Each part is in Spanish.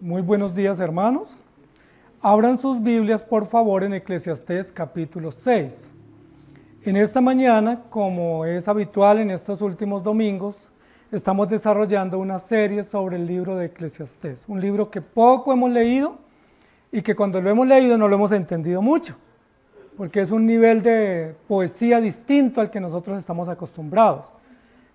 Muy buenos días, hermanos. Abran sus Biblias, por favor, en Eclesiastés capítulo 6. En esta mañana, como es habitual en estos últimos domingos, estamos desarrollando una serie sobre el libro de Eclesiastés, un libro que poco hemos leído y que cuando lo hemos leído no lo hemos entendido mucho, porque es un nivel de poesía distinto al que nosotros estamos acostumbrados.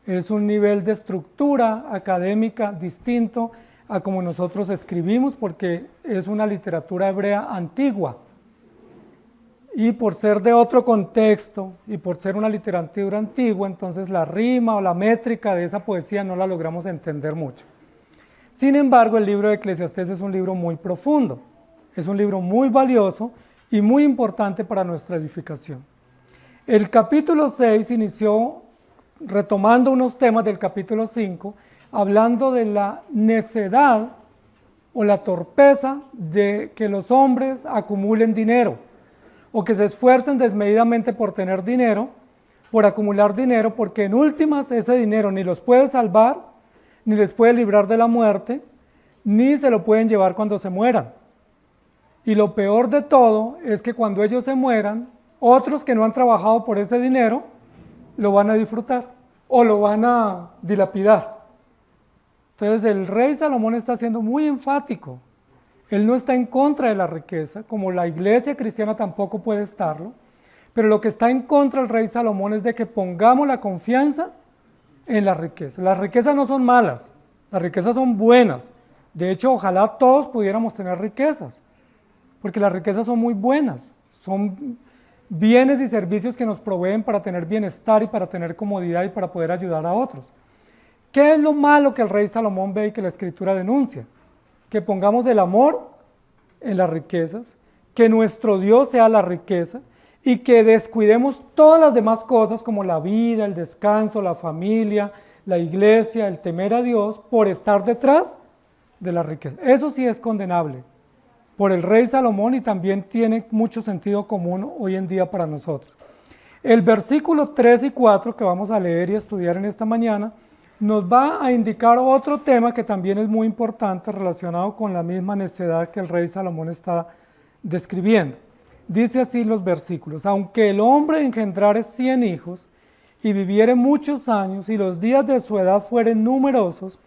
Es un nivel de estructura académica distinto a como nosotros escribimos, porque es una literatura hebrea antigua. Y por ser de otro contexto y por ser una literatura antigua, entonces la rima o la métrica de esa poesía no la logramos entender mucho. Sin embargo, el libro de Eclesiastés es un libro muy profundo, es un libro muy valioso y muy importante para nuestra edificación. El capítulo 6 inició retomando unos temas del capítulo 5, hablando de la necedad o la torpeza de que los hombres acumulen dinero o que se esfuercen desmedidamente por tener dinero, por acumular dinero, porque en últimas ese dinero ni los puede salvar, ni les puede librar de la muerte, ni se lo pueden llevar cuando se mueran. Y lo peor de todo es que cuando ellos se mueran, otros que no han trabajado por ese dinero lo van a disfrutar o lo van a dilapidar. Entonces el rey Salomón está siendo muy enfático. Él no está en contra de la riqueza, como la iglesia cristiana tampoco puede estarlo, pero lo que está en contra del rey Salomón es de que pongamos la confianza en la riqueza. Las riquezas no son malas, las riquezas son buenas. De hecho, ojalá todos pudiéramos tener riquezas, porque las riquezas son muy buenas, son bienes y servicios que nos proveen para tener bienestar y para tener comodidad y para poder ayudar a otros. ¿Qué es lo malo que el rey Salomón ve y que la Escritura denuncia? Que pongamos el amor en las riquezas, que nuestro Dios sea la riqueza y que descuidemos todas las demás cosas como la vida, el descanso, la familia, la iglesia, el temer a Dios por estar detrás de la riqueza. Eso sí es condenable por el rey Salomón y también tiene mucho sentido común hoy en día para nosotros. El versículo 3 y 4 que vamos a leer y estudiar en esta mañana nos va a indicar otro tema que también es muy importante relacionado con la misma necedad que el rey Salomón está describiendo. Dice así los versículos: aunque el hombre engendrare 100 hijos y viviere muchos años y los días de su edad fueren numerosos,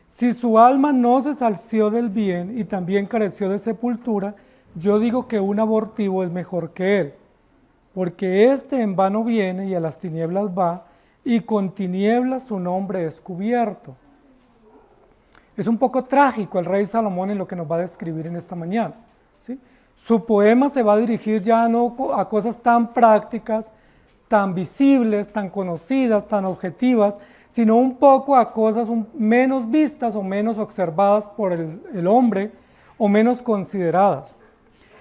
si su alma no se sació del bien y también careció de sepultura, yo digo que un abortivo es mejor que él, porque éste en vano viene y a las tinieblas va, y con tinieblas su nombre es cubierto. Es un poco trágico el rey Salomón en lo que nos va a describir en esta mañana, ¿sí? Su poema se va a dirigir ya no a cosas tan prácticas, tan visibles, tan conocidas, tan objetivas, sino un poco a cosas menos vistas o menos observadas por el hombre o menos consideradas.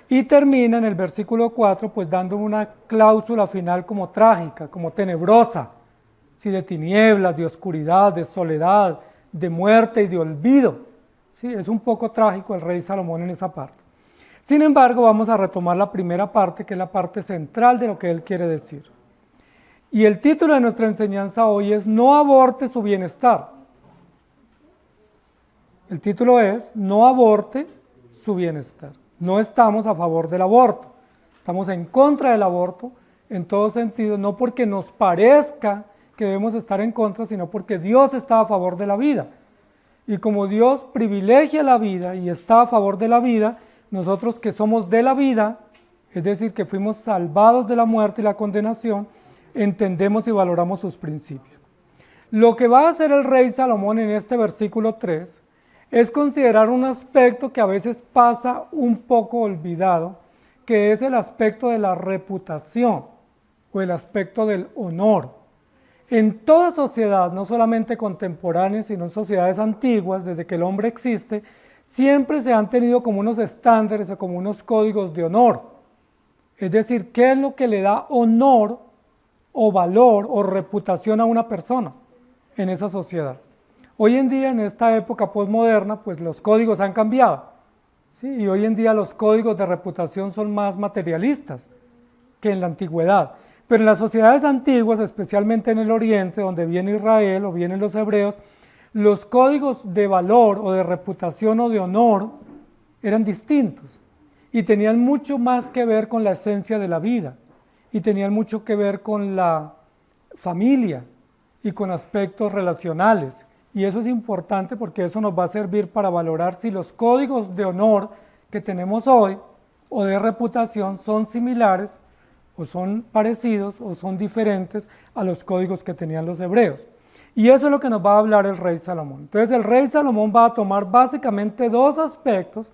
Y termina en el versículo 4 pues dando una cláusula final como trágica, como tenebrosa, ¿sí? De tinieblas, de oscuridad, de soledad, de muerte y de olvido. ¿Sí? Es un poco trágico el rey Salomón en esa parte. Sin embargo, vamos a retomar la primera parte, que es la parte central de lo que él quiere decir. Y el título de nuestra enseñanza hoy es No aborte su bienestar. El título es No aborte su bienestar. No estamos a favor del aborto, estamos en contra del aborto en todo sentido, no porque nos parezca que debemos estar en contra, sino porque Dios está a favor de la vida. Y como Dios privilegia la vida y está a favor de la vida, nosotros que somos de la vida, es decir, que fuimos salvados de la muerte y la condenación, entendemos y valoramos sus principios. Lo que va a hacer el rey Salomón en este versículo 3 es considerar un aspecto que a veces pasa un poco olvidado, que es el aspecto de la reputación o el aspecto del honor. En toda sociedad, no solamente contemporánea, sino en sociedades antiguas, desde que el hombre existe, siempre se han tenido como unos estándares o como unos códigos de honor. Es decir, ¿qué es lo que le da honor o valor o reputación a una persona en esa sociedad? Hoy en día, en esta época postmoderna, pues los códigos han cambiado, ¿sí? Y hoy en día los códigos de reputación son más materialistas que en la antigüedad. Pero en las sociedades antiguas, especialmente en el Oriente, donde viene Israel o vienen los hebreos, los códigos de valor o de reputación o de honor eran distintos y tenían mucho más que ver con la esencia de la vida y tenían mucho que ver con la familia y con aspectos relacionales. Y eso es importante porque eso nos va a servir para valorar si los códigos de honor que tenemos hoy o de reputación son similares o son parecidos o son diferentes a los códigos que tenían los hebreos. Y eso es lo que nos va a hablar el rey Salomón. Entonces el rey Salomón va a tomar básicamente dos aspectos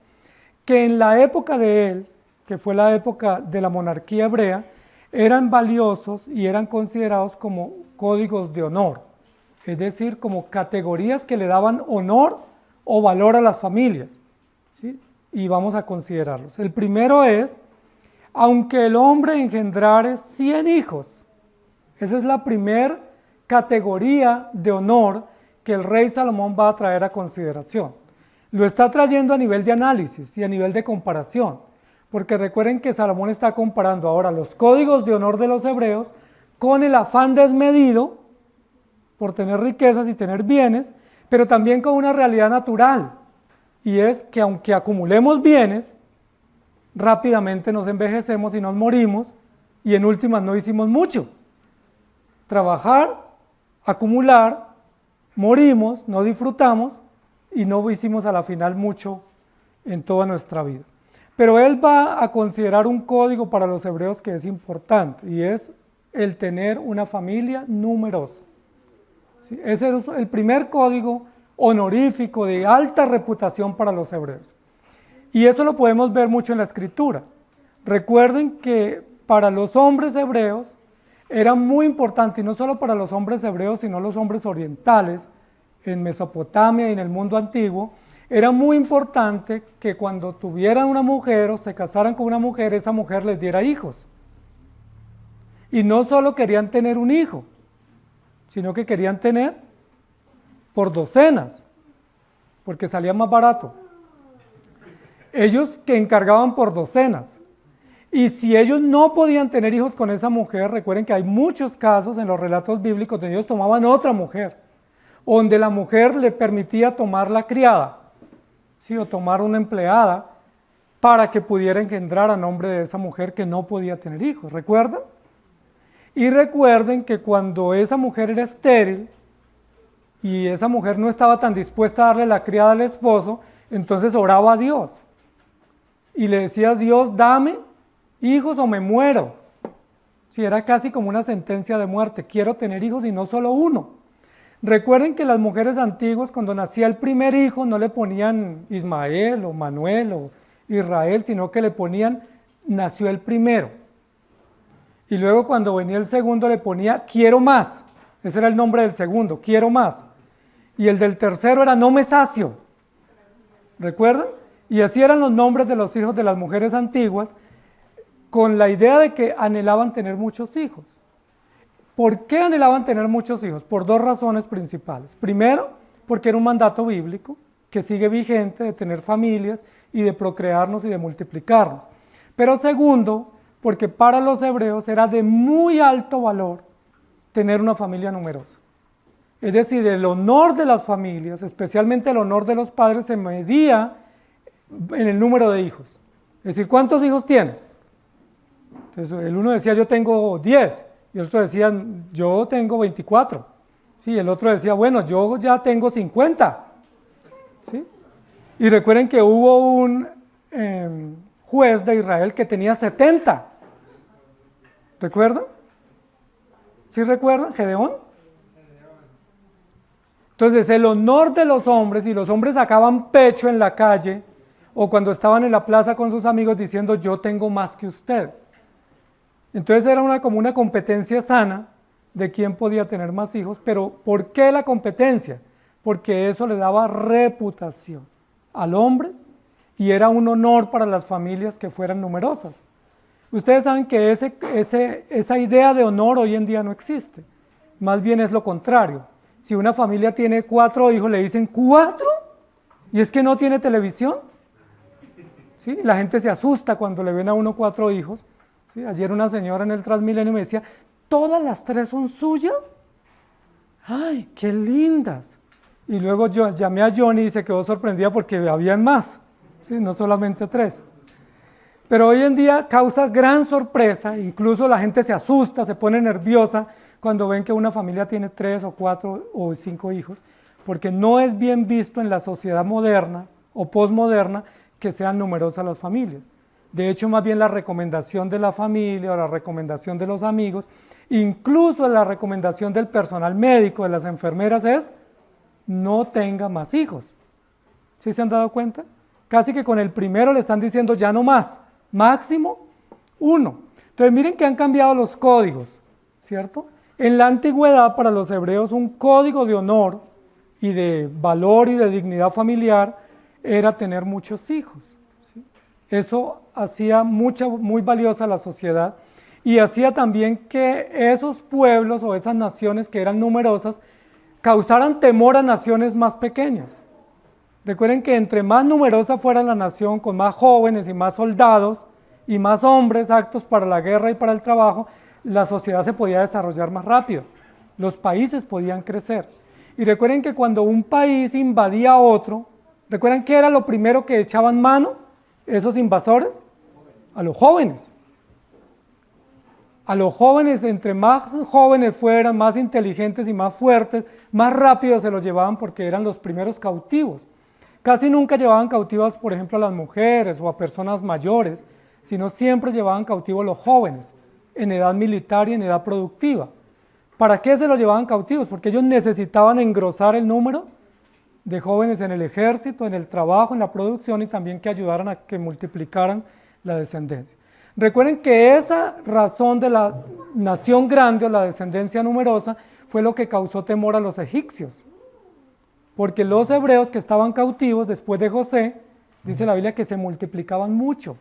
que en la época de él, que fue la época de la monarquía hebrea, eran valiosos y eran considerados como códigos de honor, es decir, como categorías que le daban honor o valor a las familias, ¿sí? Y vamos a considerarlos. El primero es, aunque el hombre engendrare 100 hijos, esa es la primera categoría de honor que el rey Salomón va a traer a consideración. Lo está trayendo a nivel de análisis y a nivel de comparación, porque recuerden que Salomón está comparando ahora los códigos de honor de los hebreos con el afán desmedido por tener riquezas y tener bienes, pero también con una realidad natural, y es que aunque acumulemos bienes, rápidamente nos envejecemos y nos morimos, y en últimas no hicimos mucho. Trabajar, acumular, morimos, no disfrutamos, y no hicimos a la final mucho en toda nuestra vida. Pero él va a considerar un código para los hebreos que es importante, y es el tener una familia numerosa. ¿Sí? Ese es el primer código honorífico de alta reputación para los hebreos. Y eso lo podemos ver mucho en la escritura. Recuerden que para los hombres hebreos era muy importante, y no solo para los hombres hebreos, sino los hombres orientales, en Mesopotamia y en el mundo antiguo, era muy importante que cuando tuvieran una mujer o se casaran con una mujer, esa mujer les diera hijos. Y no solo querían tener un hijo, sino que querían tener por docenas, porque salía más barato. Ellos que encargaban por docenas. Y si ellos no podían tener hijos con esa mujer, recuerden que hay muchos casos en los relatos bíblicos donde ellos tomaban otra mujer, donde la mujer le permitía tomar la criada, ¿sí? O tomar una empleada para que pudiera engendrar a nombre de esa mujer que no podía tener hijos, ¿recuerdan? Y recuerden que cuando esa mujer era estéril y esa mujer no estaba tan dispuesta a darle la criada al esposo, entonces oraba a Dios y le decía a Dios, dame hijos o me muero. Sí, era casi como una sentencia de muerte, quiero tener hijos y no solo uno. Recuerden que las mujeres antiguas, cuando nacía el primer hijo, no le ponían Ismael o Manuel o Israel, sino que le ponían, nació el primero. Y luego cuando venía el segundo le ponía, quiero más. Ese era el nombre del segundo, quiero más. Y el del tercero era, no me sacio. ¿Recuerdan? Y así eran los nombres de los hijos de las mujeres antiguas, con la idea de que anhelaban tener muchos hijos. ¿Por qué anhelaban tener muchos hijos? Por dos razones principales. Primero, porque era un mandato bíblico que sigue vigente de tener familias y de procrearnos y de multiplicarnos. Pero segundo, porque para los hebreos era de muy alto valor tener una familia numerosa. Es decir, el honor de las familias, especialmente el honor de los padres, se medía en el número de hijos. Es decir, ¿cuántos hijos tiene? Entonces, el uno decía, yo tengo 10. Y el otro decía, yo tengo 24. ¿Sí? El otro decía, bueno, yo ya tengo 50. ¿Sí? Y recuerden que hubo un juez de Israel que tenía 70. ¿Recuerdan? ¿Sí recuerdan? ¿Gedeón? Entonces, el honor de los hombres, y los hombres sacaban pecho en la calle, o cuando estaban en la plaza con sus amigos diciendo, yo tengo más que usted. Entonces era como una competencia sana de quién podía tener más hijos, pero ¿por qué la competencia? Porque eso le daba reputación al hombre y era un honor para las familias que fueran numerosas. Ustedes saben que esa idea de honor hoy en día no existe, más bien es lo contrario. Si una familia tiene 4 hijos, le dicen, ¿4? ¿Y es que no tiene televisión? ¿Sí? La gente se asusta cuando le ven a uno 4 hijos. ¿Sí? Ayer una señora en el Transmilenio me decía, ¿todas las 3 son suyas? ¡Ay, qué lindas! Y luego yo llamé a Johnny y se quedó sorprendida porque habían más. ¿sí? No solamente 3. Pero hoy en día causa gran sorpresa, incluso la gente se asusta, se pone nerviosa cuando ven que una familia tiene 3 o 4 o 5 hijos, porque no es bien visto en la sociedad moderna o posmoderna que sean numerosas las familias. De hecho, más bien la recomendación de la familia o la recomendación de los amigos, incluso la recomendación del personal médico, de las enfermeras es no tenga más hijos. ¿Sí se han dado cuenta? Casi que con el primero le están diciendo ya no más, máximo 1. Entonces miren que han cambiado los códigos, ¿cierto? En la antigüedad para los hebreos un código de honor y de valor y de dignidad familiar era tener muchos hijos, ¿sí? Eso hacía muy valiosa la sociedad y hacía también que esos pueblos o esas naciones que eran numerosas causaran temor a naciones más pequeñas. Recuerden que entre más numerosa fuera la nación, con más jóvenes y más soldados y más hombres aptos para la guerra y para el trabajo, la sociedad se podía desarrollar más rápido, los países podían crecer. Y recuerden que cuando un país invadía a otro, ¿recuerdan qué era lo primero que echaban mano esos invasores? A los jóvenes. A los jóvenes, entre más jóvenes fueran, más inteligentes y más fuertes, más rápido se los llevaban porque eran los primeros cautivos. Casi nunca llevaban cautivas, por ejemplo, a las mujeres o a personas mayores, sino siempre llevaban cautivos a los jóvenes, en edad militar y en edad productiva. ¿Para qué se los llevaban cautivos? Porque ellos necesitaban engrosar el número de jóvenes en el ejército, en el trabajo, en la producción y también que ayudaran a que multiplicaran la descendencia. Recuerden que esa razón de la nación grande o la descendencia numerosa fue lo que causó temor a los egipcios. Porque los hebreos que estaban cautivos después de José, dice la Biblia que se multiplicaban mucho.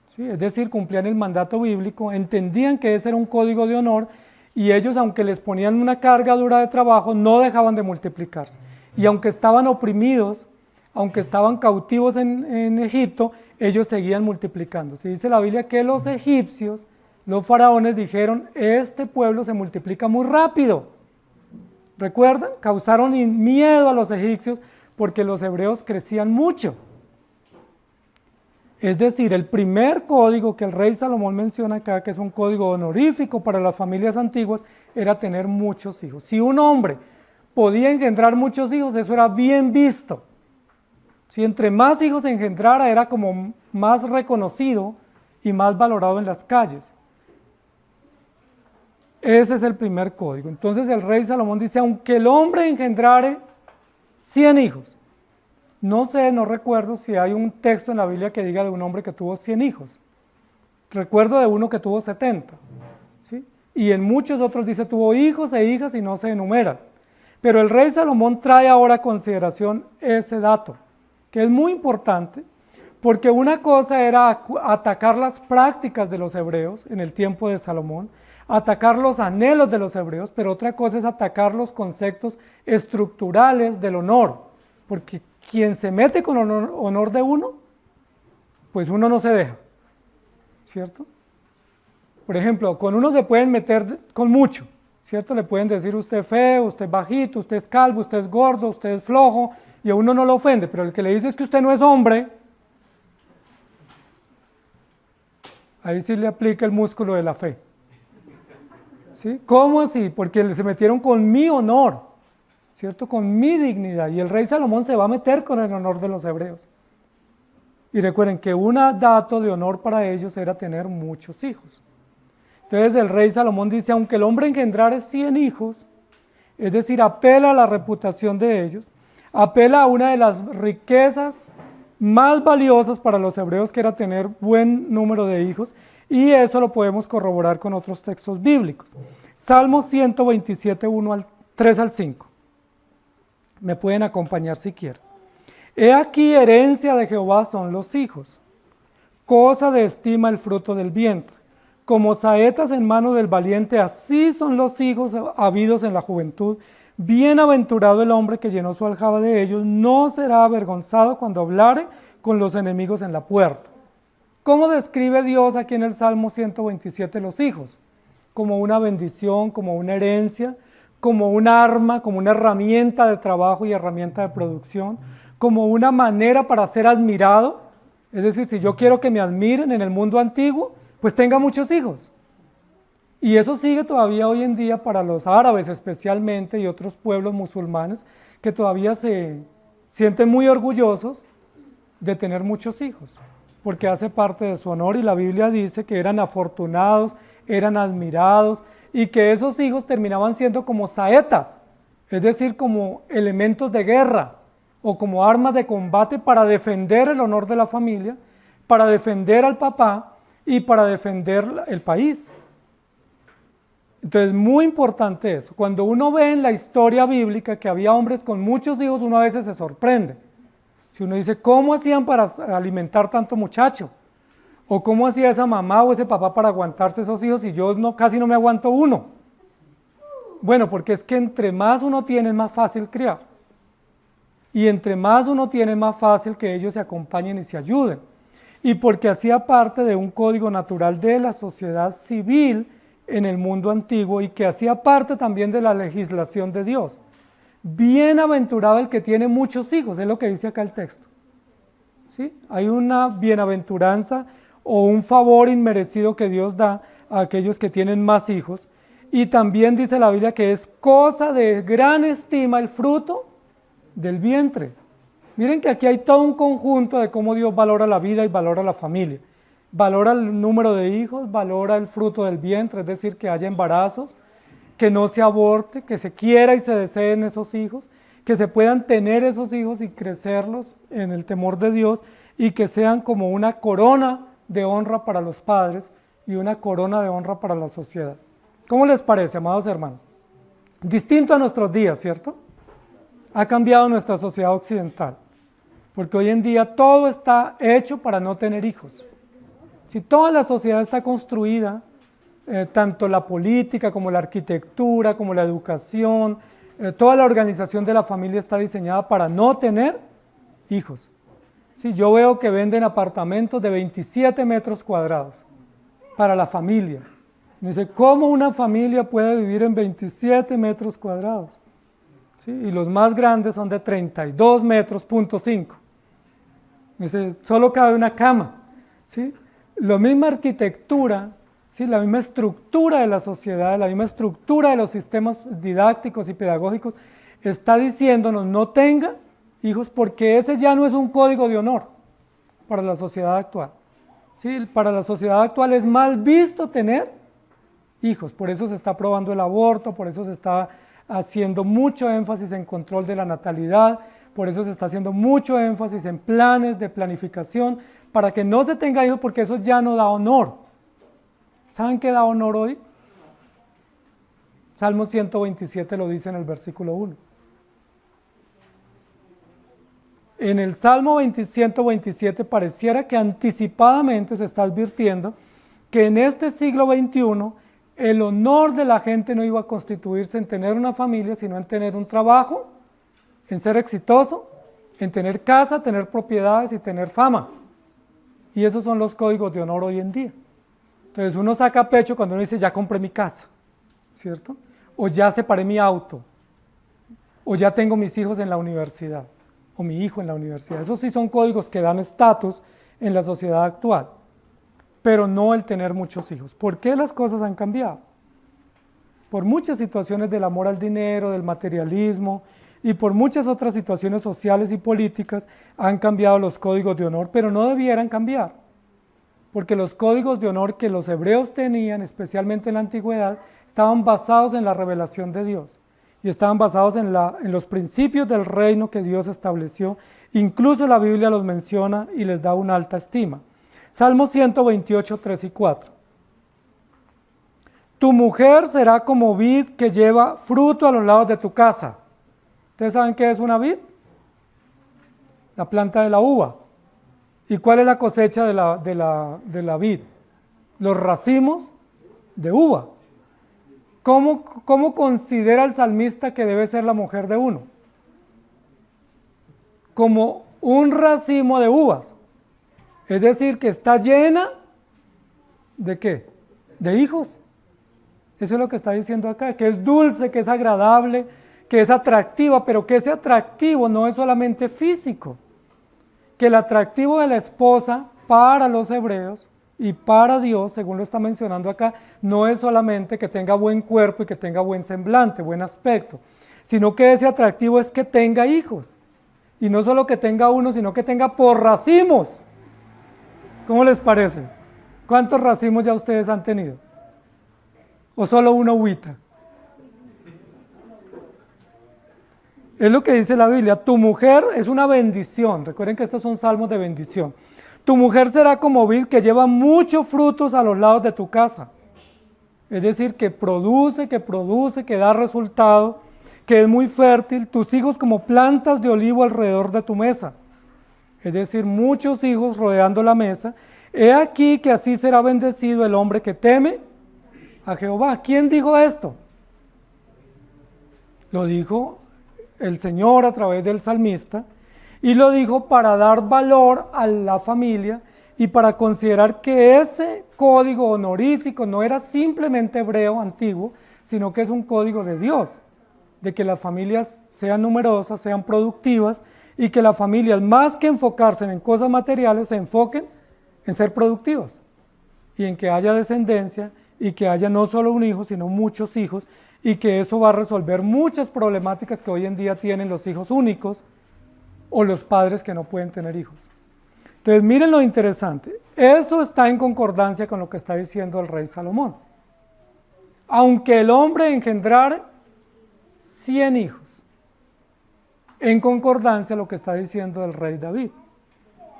¿Sí? Es decir, cumplían el mandato bíblico, entendían que ese era un código de honor y ellos, aunque les ponían una carga dura de trabajo, no dejaban de multiplicarse. Y aunque estaban oprimidos, aunque estaban cautivos en Egipto, ellos seguían multiplicándose. Dice la Biblia que los egipcios, los faraones dijeron, este pueblo se multiplica muy rápido. ¿Recuerdan? Causaron miedo a los egipcios porque los hebreos crecían mucho. Es decir, el primer código que el rey Salomón menciona acá, que es un código honorífico para las familias antiguas, era tener muchos hijos. Si un hombre podía engendrar muchos hijos, eso era bien visto. Si entre más hijos engendrara, era como más reconocido y más valorado en las calles. Ese es el primer código. Entonces el rey Salomón dice, aunque el hombre engendrare 100 hijos, no sé, no recuerdo si hay un texto en la Biblia que diga de un hombre que tuvo 100 hijos. Recuerdo de uno que tuvo 70, ¿sí? Y en muchos otros dice tuvo hijos e hijas y no se enumeran. Pero el rey Salomón trae ahora a consideración ese dato, que es muy importante, porque una cosa era atacar las prácticas de los hebreos en el tiempo de Salomón, atacar los anhelos de los hebreos, pero otra cosa es atacar los conceptos estructurales del honor, porque quien se mete con honor de uno, pues uno no se deja, ¿cierto? Por ejemplo, con uno se pueden meter con mucho, ¿cierto? Le pueden decir usted es feo, usted es bajito, usted es calvo, usted es gordo, usted es flojo, y a uno no lo ofende, pero el que le dice es que usted no es hombre, ahí sí le aplica el músculo de la fe. ¿Sí? ¿Cómo así? Porque se metieron con mi honor, ¿cierto? Con mi dignidad. Y el rey Salomón se va a meter con el honor de los hebreos. Y recuerden que un dato de honor para ellos era tener muchos hijos. Entonces el rey Salomón dice, aunque el hombre engendrare 100 hijos, es decir, apela a la reputación de ellos, apela a una de las riquezas más valiosas para los hebreos, que era tener buen número de hijos, y eso lo podemos corroborar con otros textos bíblicos. Salmo 127, 3 al 5. Me pueden acompañar si quieren. He aquí herencia de Jehová son los hijos, cosa de estima el fruto del vientre. Como saetas en mano del valiente, así son los hijos habidos en la juventud. Bienaventurado el hombre que llenó su aljaba de ellos, no será avergonzado cuando hablare con los enemigos en la puerta. ¿Cómo describe Dios aquí en el Salmo 127 los hijos? Como una bendición, como una herencia, como un arma, como una herramienta de trabajo y herramienta de producción, como una manera para ser admirado. Es decir, si yo quiero que me admiren en el mundo antiguo, pues tenga muchos hijos. Y eso sigue todavía hoy en día para los árabes especialmente y otros pueblos musulmanes que todavía se sienten muy orgullosos de tener muchos hijos, porque hace parte de su honor y la Biblia dice que eran afortunados, eran admirados y que esos hijos terminaban siendo como saetas, es decir, como elementos de guerra o como armas de combate para defender el honor de la familia, para defender al papá y para defender el país. Entonces, muy importante eso. Cuando uno ve en la historia bíblica que había hombres con muchos hijos, uno a veces se sorprende. Si uno dice, ¿cómo hacían para alimentar tanto muchacho? ¿O cómo hacía esa mamá o ese papá para aguantarse esos hijos y yo casi no me aguanto uno? Bueno, porque es que entre más uno tiene, es más fácil criar. Y entre más uno tiene, es más fácil que ellos se acompañen y se ayuden. Y porque hacía parte de un código natural de la sociedad civil en el mundo antiguo y que hacía parte también de la legislación de Dios. Bienaventurado el que tiene muchos hijos, es lo que dice acá el texto. ¿Sí? Hay una bienaventuranza o un favor inmerecido que Dios da a aquellos que tienen más hijos. Y también dice la Biblia que es cosa de gran estima el fruto del vientre. Miren que aquí hay todo un conjunto de cómo Dios valora la vida y valora la familia. Valora el número de hijos, valora el fruto del vientre, es decir, que haya embarazos, que no se aborte, que se quiera y se deseen esos hijos, que se puedan tener esos hijos y crecerlos en el temor de Dios y que sean como una corona de honra para los padres y una corona de honra para la sociedad. ¿Cómo les parece, amados hermanos? Distinto a nuestros días, ¿cierto? Ha cambiado nuestra sociedad occidental, porque hoy en día todo está hecho para no tener hijos. Si toda la sociedad está construida, tanto la política como la arquitectura, como la educación, toda la organización de la familia está diseñada para no tener hijos. Sí, yo veo que venden apartamentos de 27 metros cuadrados para la familia. Me dice, ¿cómo una familia puede vivir en 27 metros cuadrados? ¿Sí? Y los más grandes son de 32 metros, .5. Me dice, solo cabe una cama. ¿Sí? La misma arquitectura, ¿sí? La misma estructura de la sociedad, la misma estructura de los sistemas didácticos y pedagógicos está diciéndonos no tenga hijos porque ese ya no es un código de honor para la sociedad actual. ¿Sí? Para la sociedad actual es mal visto tener hijos, por eso se está aprobando el aborto, por eso se está haciendo mucho énfasis en control de la natalidad, por eso se está haciendo mucho énfasis en planes de planificación, para que no se tenga hijos porque eso ya no da honor. ¿Saben qué da honor hoy? Salmo 127 lo dice en el versículo 1. En el Salmo 127 pareciera que anticipadamente se está advirtiendo que en este siglo XXI el honor de la gente no iba a constituirse en tener una familia, sino en tener un trabajo, en ser exitoso, en tener casa, tener propiedades y tener fama. Y esos son los códigos de honor hoy en día. Entonces uno saca pecho cuando uno dice, ya compré mi casa, ¿cierto? O ya separé mi auto, o ya tengo mis hijos en la universidad, o mi hijo en la universidad. Esos sí son códigos que dan estatus en la sociedad actual, pero no el tener muchos hijos. ¿Por qué las cosas han cambiado? Por muchas situaciones del amor al dinero, del materialismo, y por muchas otras situaciones sociales y políticas han cambiado los códigos de honor, pero no debieran cambiar, porque los códigos de honor que los hebreos tenían, especialmente en la antigüedad, estaban basados en la revelación de Dios, y estaban basados en los principios del reino que Dios estableció. Incluso la Biblia los menciona y les da una alta estima. Salmo 128, 3 y 4. Tu mujer será como vid que lleva fruto a los lados de tu casa. ¿Ustedes saben qué es una vid? La planta de la uva. ¿Y cuál es la cosecha de la vid? Los racimos de uva. ¿Cómo considera el salmista que debe ser la mujer de uno? Como un racimo de uvas. Es decir, que está llena ¿de qué? De hijos. Eso es lo que está diciendo acá, que es dulce, que es agradable, que es atractiva, pero que ese atractivo no es solamente físico, que el atractivo de la esposa para los hebreos y para Dios, según lo está mencionando acá, no es solamente que tenga buen cuerpo y que tenga buen semblante, buen aspecto, sino que ese atractivo es que tenga hijos. Y no solo que tenga uno, sino que tenga por racimos. ¿Cómo les parece? ¿Cuántos racimos ya ustedes han tenido? ¿O solo una uvita? Es lo que dice la Biblia, tu mujer es una bendición. Recuerden que estos son salmos de bendición. Tu mujer será como vid que lleva muchos frutos a los lados de tu casa. Es decir, que produce, que da resultado, que es muy fértil. Tus hijos como plantas de olivo alrededor de tu mesa. Es decir, muchos hijos rodeando la mesa. He aquí que así será bendecido el hombre que teme a Jehová. ¿Quién dijo esto? Lo dijo el Señor a través del salmista, y lo dijo para dar valor a la familia y para considerar que ese código honorífico no era simplemente hebreo antiguo, sino que es un código de Dios, de que las familias sean numerosas, sean productivas, y que las familias, más que enfocarse en cosas materiales, se enfoquen en ser productivas, y en que haya descendencia, y que haya no solo un hijo, sino muchos hijos, y que eso va a resolver muchas problemáticas que hoy en día tienen los hijos únicos o los padres que no pueden tener hijos. Entonces miren lo interesante, eso está en concordancia con lo que está diciendo el rey Salomón. Aunque el hombre engendrare 100 hijos, en concordancia lo que está diciendo el rey David,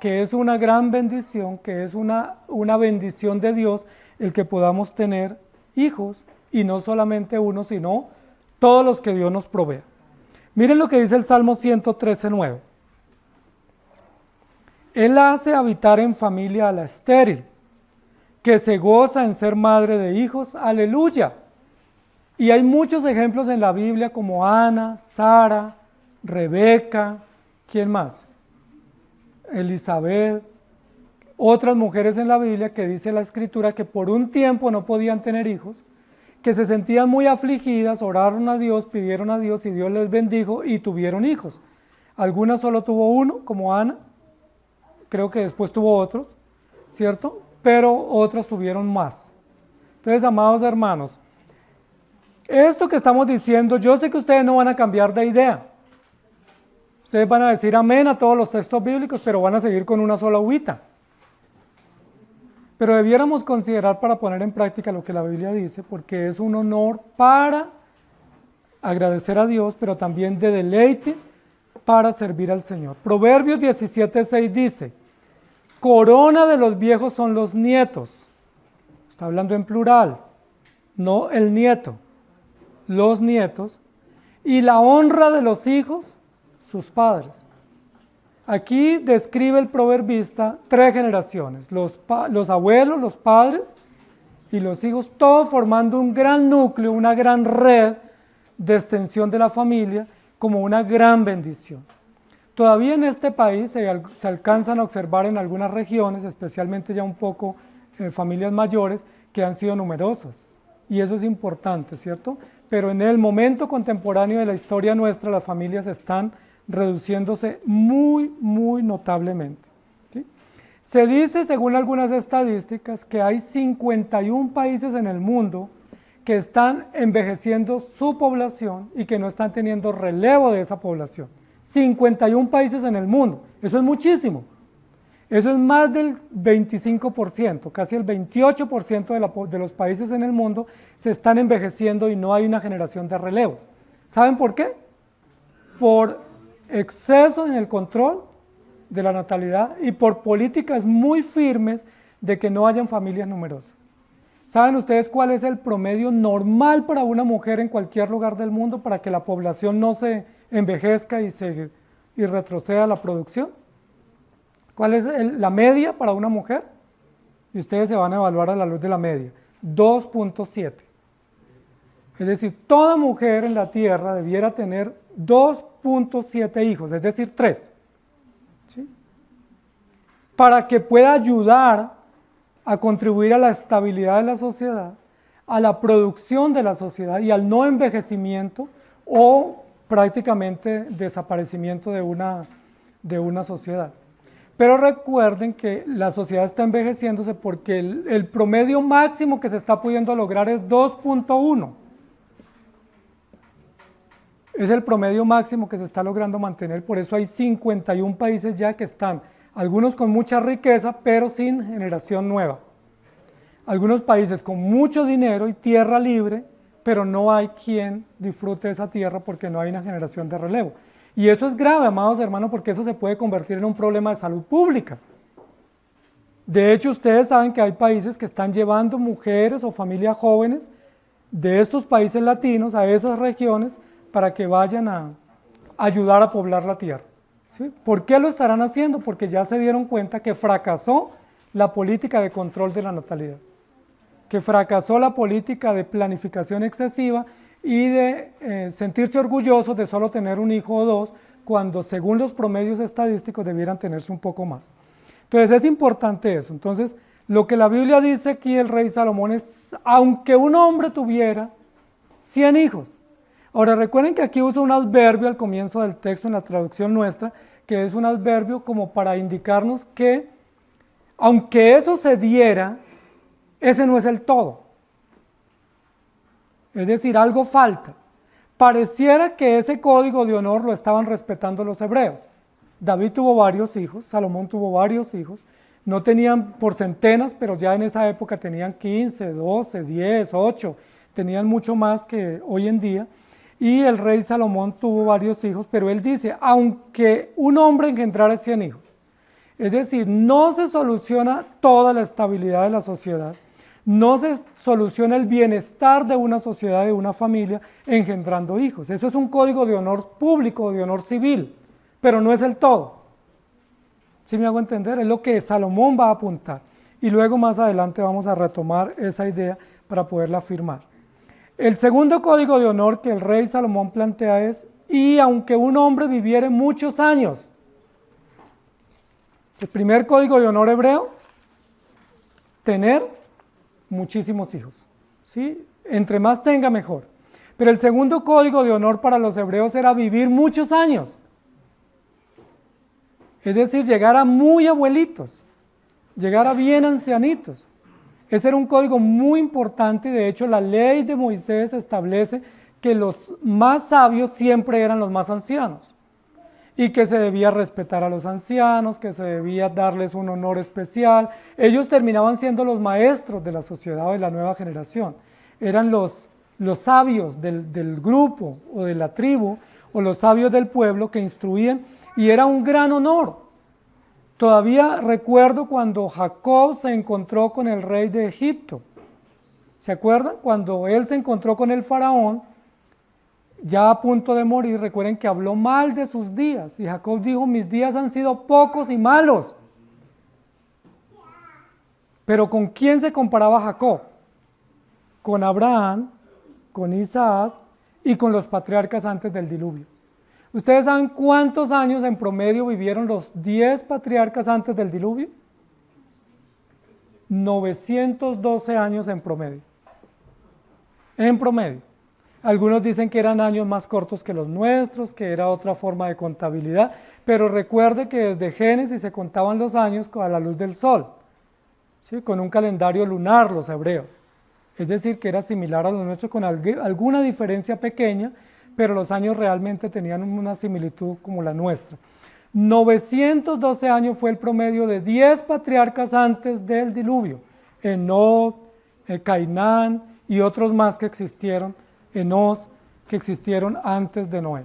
que es una gran bendición, que es una bendición de Dios el que podamos tener hijos, y no solamente uno, sino todos los que Dios nos provea. Miren lo que dice el Salmo 113:9. Él hace habitar en familia a la estéril, que se goza en ser madre de hijos, aleluya. Y hay muchos ejemplos en la Biblia como Ana, Sara, Rebeca, ¿quién más? Elizabeth, otras mujeres en la Biblia que dice la Escritura que por un tiempo no podían tener hijos, que se sentían muy afligidas, oraron a Dios, pidieron a Dios y Dios les bendijo y tuvieron hijos. Algunas solo tuvo uno, como Ana, creo que después tuvo otros, ¿cierto? Pero otras tuvieron más. Entonces, amados hermanos, esto que estamos diciendo, yo sé que ustedes no van a cambiar de idea. Ustedes van a decir amén a todos los textos bíblicos, pero van a seguir con una sola uvita. Pero debiéramos considerar para poner en práctica lo que la Biblia dice, porque es un honor para agradecer a Dios, pero también de deleite para servir al Señor. Proverbios 17:6 dice, corona de los viejos son los nietos. Está hablando en plural, no el nieto, los nietos. Y la honra de los hijos, sus padres. Aquí describe el proverbista 3 generaciones, los abuelos, los padres y los hijos, todos formando un gran núcleo, una gran red de extensión de la familia como una gran bendición. Todavía en este país se alcanzan a observar en algunas regiones, especialmente ya un poco familias mayores, que han sido numerosas. Y eso es importante, ¿cierto? Pero en el momento contemporáneo de la historia nuestra, las familias están reduciéndose muy, muy notablemente. ¿Sí? Se dice, según algunas estadísticas, que hay 51 países en el mundo que están envejeciendo su población y que no están teniendo relevo de esa población. 51 países en el mundo, eso es muchísimo. Eso es más del 25%, casi el 28% de los países en el mundo se están envejeciendo y no hay una generación de relevo. ¿Saben por qué? Por exceso en el control de la natalidad y por políticas muy firmes de que no hayan familias numerosas. ¿Saben ustedes cuál es el promedio normal para una mujer en cualquier lugar del mundo para que la población no se envejezca y retroceda la producción? ¿Cuál es la media para una mujer? Y ustedes se van a evaluar a la luz de la media. 2.7. Es decir, toda mujer en la tierra debiera tener 2.7 hijos, es decir, 3. ¿Sí? Para que pueda ayudar a contribuir a la estabilidad de la sociedad, a la producción de la sociedad y al no envejecimiento o prácticamente desaparecimiento de una sociedad. Pero recuerden que la sociedad está envejeciéndose porque el promedio máximo que se está pudiendo lograr es 2.1. Es el promedio máximo que se está logrando mantener, por eso hay 51 países ya que están, algunos con mucha riqueza, pero sin generación nueva. Algunos países con mucho dinero y tierra libre, pero no hay quien disfrute esa tierra porque no hay una generación de relevo. Y eso es grave, amados hermanos, porque eso se puede convertir en un problema de salud pública. De hecho, ustedes saben que hay países que están llevando mujeres o familias jóvenes de estos países latinos a esas regiones para que vayan a ayudar a poblar la tierra. ¿Sí? ¿Por qué lo estarán haciendo? Porque ya se dieron cuenta que fracasó la política de control de la natalidad, que fracasó la política de planificación excesiva y de sentirse orgullosos de solo tener un hijo o dos, cuando según los promedios estadísticos debieran tenerse un poco más. Entonces es importante eso. Entonces lo que la Biblia dice aquí el rey Salomón es, aunque un hombre tuviera 100 hijos. Ahora recuerden que aquí usa un adverbio al comienzo del texto en la traducción nuestra, que es un adverbio como para indicarnos que aunque eso se diera, ese no es el todo. Es decir, algo falta. Pareciera que ese código de honor lo estaban respetando los hebreos. David tuvo varios hijos, Salomón tuvo varios hijos, no tenían por centenas, pero ya en esa época tenían 15, 12, 10, 8, tenían mucho más que hoy en día. Y el rey Salomón tuvo varios hijos, pero él dice, aunque un hombre engendrara 100 hijos, es decir, no se soluciona toda la estabilidad de la sociedad, no se soluciona el bienestar de una sociedad, de una familia, engendrando hijos. Eso es un código de honor público, de honor civil, pero no es el todo. ¿Sí me hago entender? Es lo que Salomón va a apuntar. Y luego más adelante vamos a retomar esa idea para poderla afirmar. El segundo código de honor que el rey Salomón plantea es, y aunque un hombre viviere muchos años. El primer código de honor hebreo, tener muchísimos hijos, ¿sí? Entre más tenga, mejor. Pero el segundo código de honor para los hebreos era vivir muchos años. Es decir, llegar a muy abuelitos, llegar a bien ancianitos. Ese era un código muy importante, de hecho la ley de Moisés establece que los más sabios siempre eran los más ancianos y que se debía respetar a los ancianos, que se debía darles un honor especial. Ellos terminaban siendo los maestros de la sociedad o de la nueva generación. Eran los sabios del grupo o de la tribu o los sabios del pueblo que instruían y era un gran honor. Todavía recuerdo cuando Jacob se encontró con el rey de Egipto. ¿Se acuerdan? Cuando él se encontró con el faraón, ya a punto de morir, recuerden que habló mal de sus días. Y Jacob dijo, mis días han sido pocos y malos. Pero ¿con quién se comparaba Jacob? Con Abraham, con Isaac y con los patriarcas antes del diluvio. ¿Ustedes saben cuántos años en promedio vivieron los 10 patriarcas antes del diluvio? 912 años en promedio. En promedio. Algunos dicen que eran años más cortos que los nuestros, que era otra forma de contabilidad, pero recuerde que desde Génesis se contaban los años a la luz del sol, ¿sí? Con un calendario lunar los hebreos. Es decir, que era similar a los nuestros con alguna diferencia pequeña, pero los años realmente tenían una similitud como la nuestra. 912 años fue el promedio de 10 patriarcas antes del diluvio. Enoc, Cainán y otros más que existieron, Enos, que existieron antes de Noé.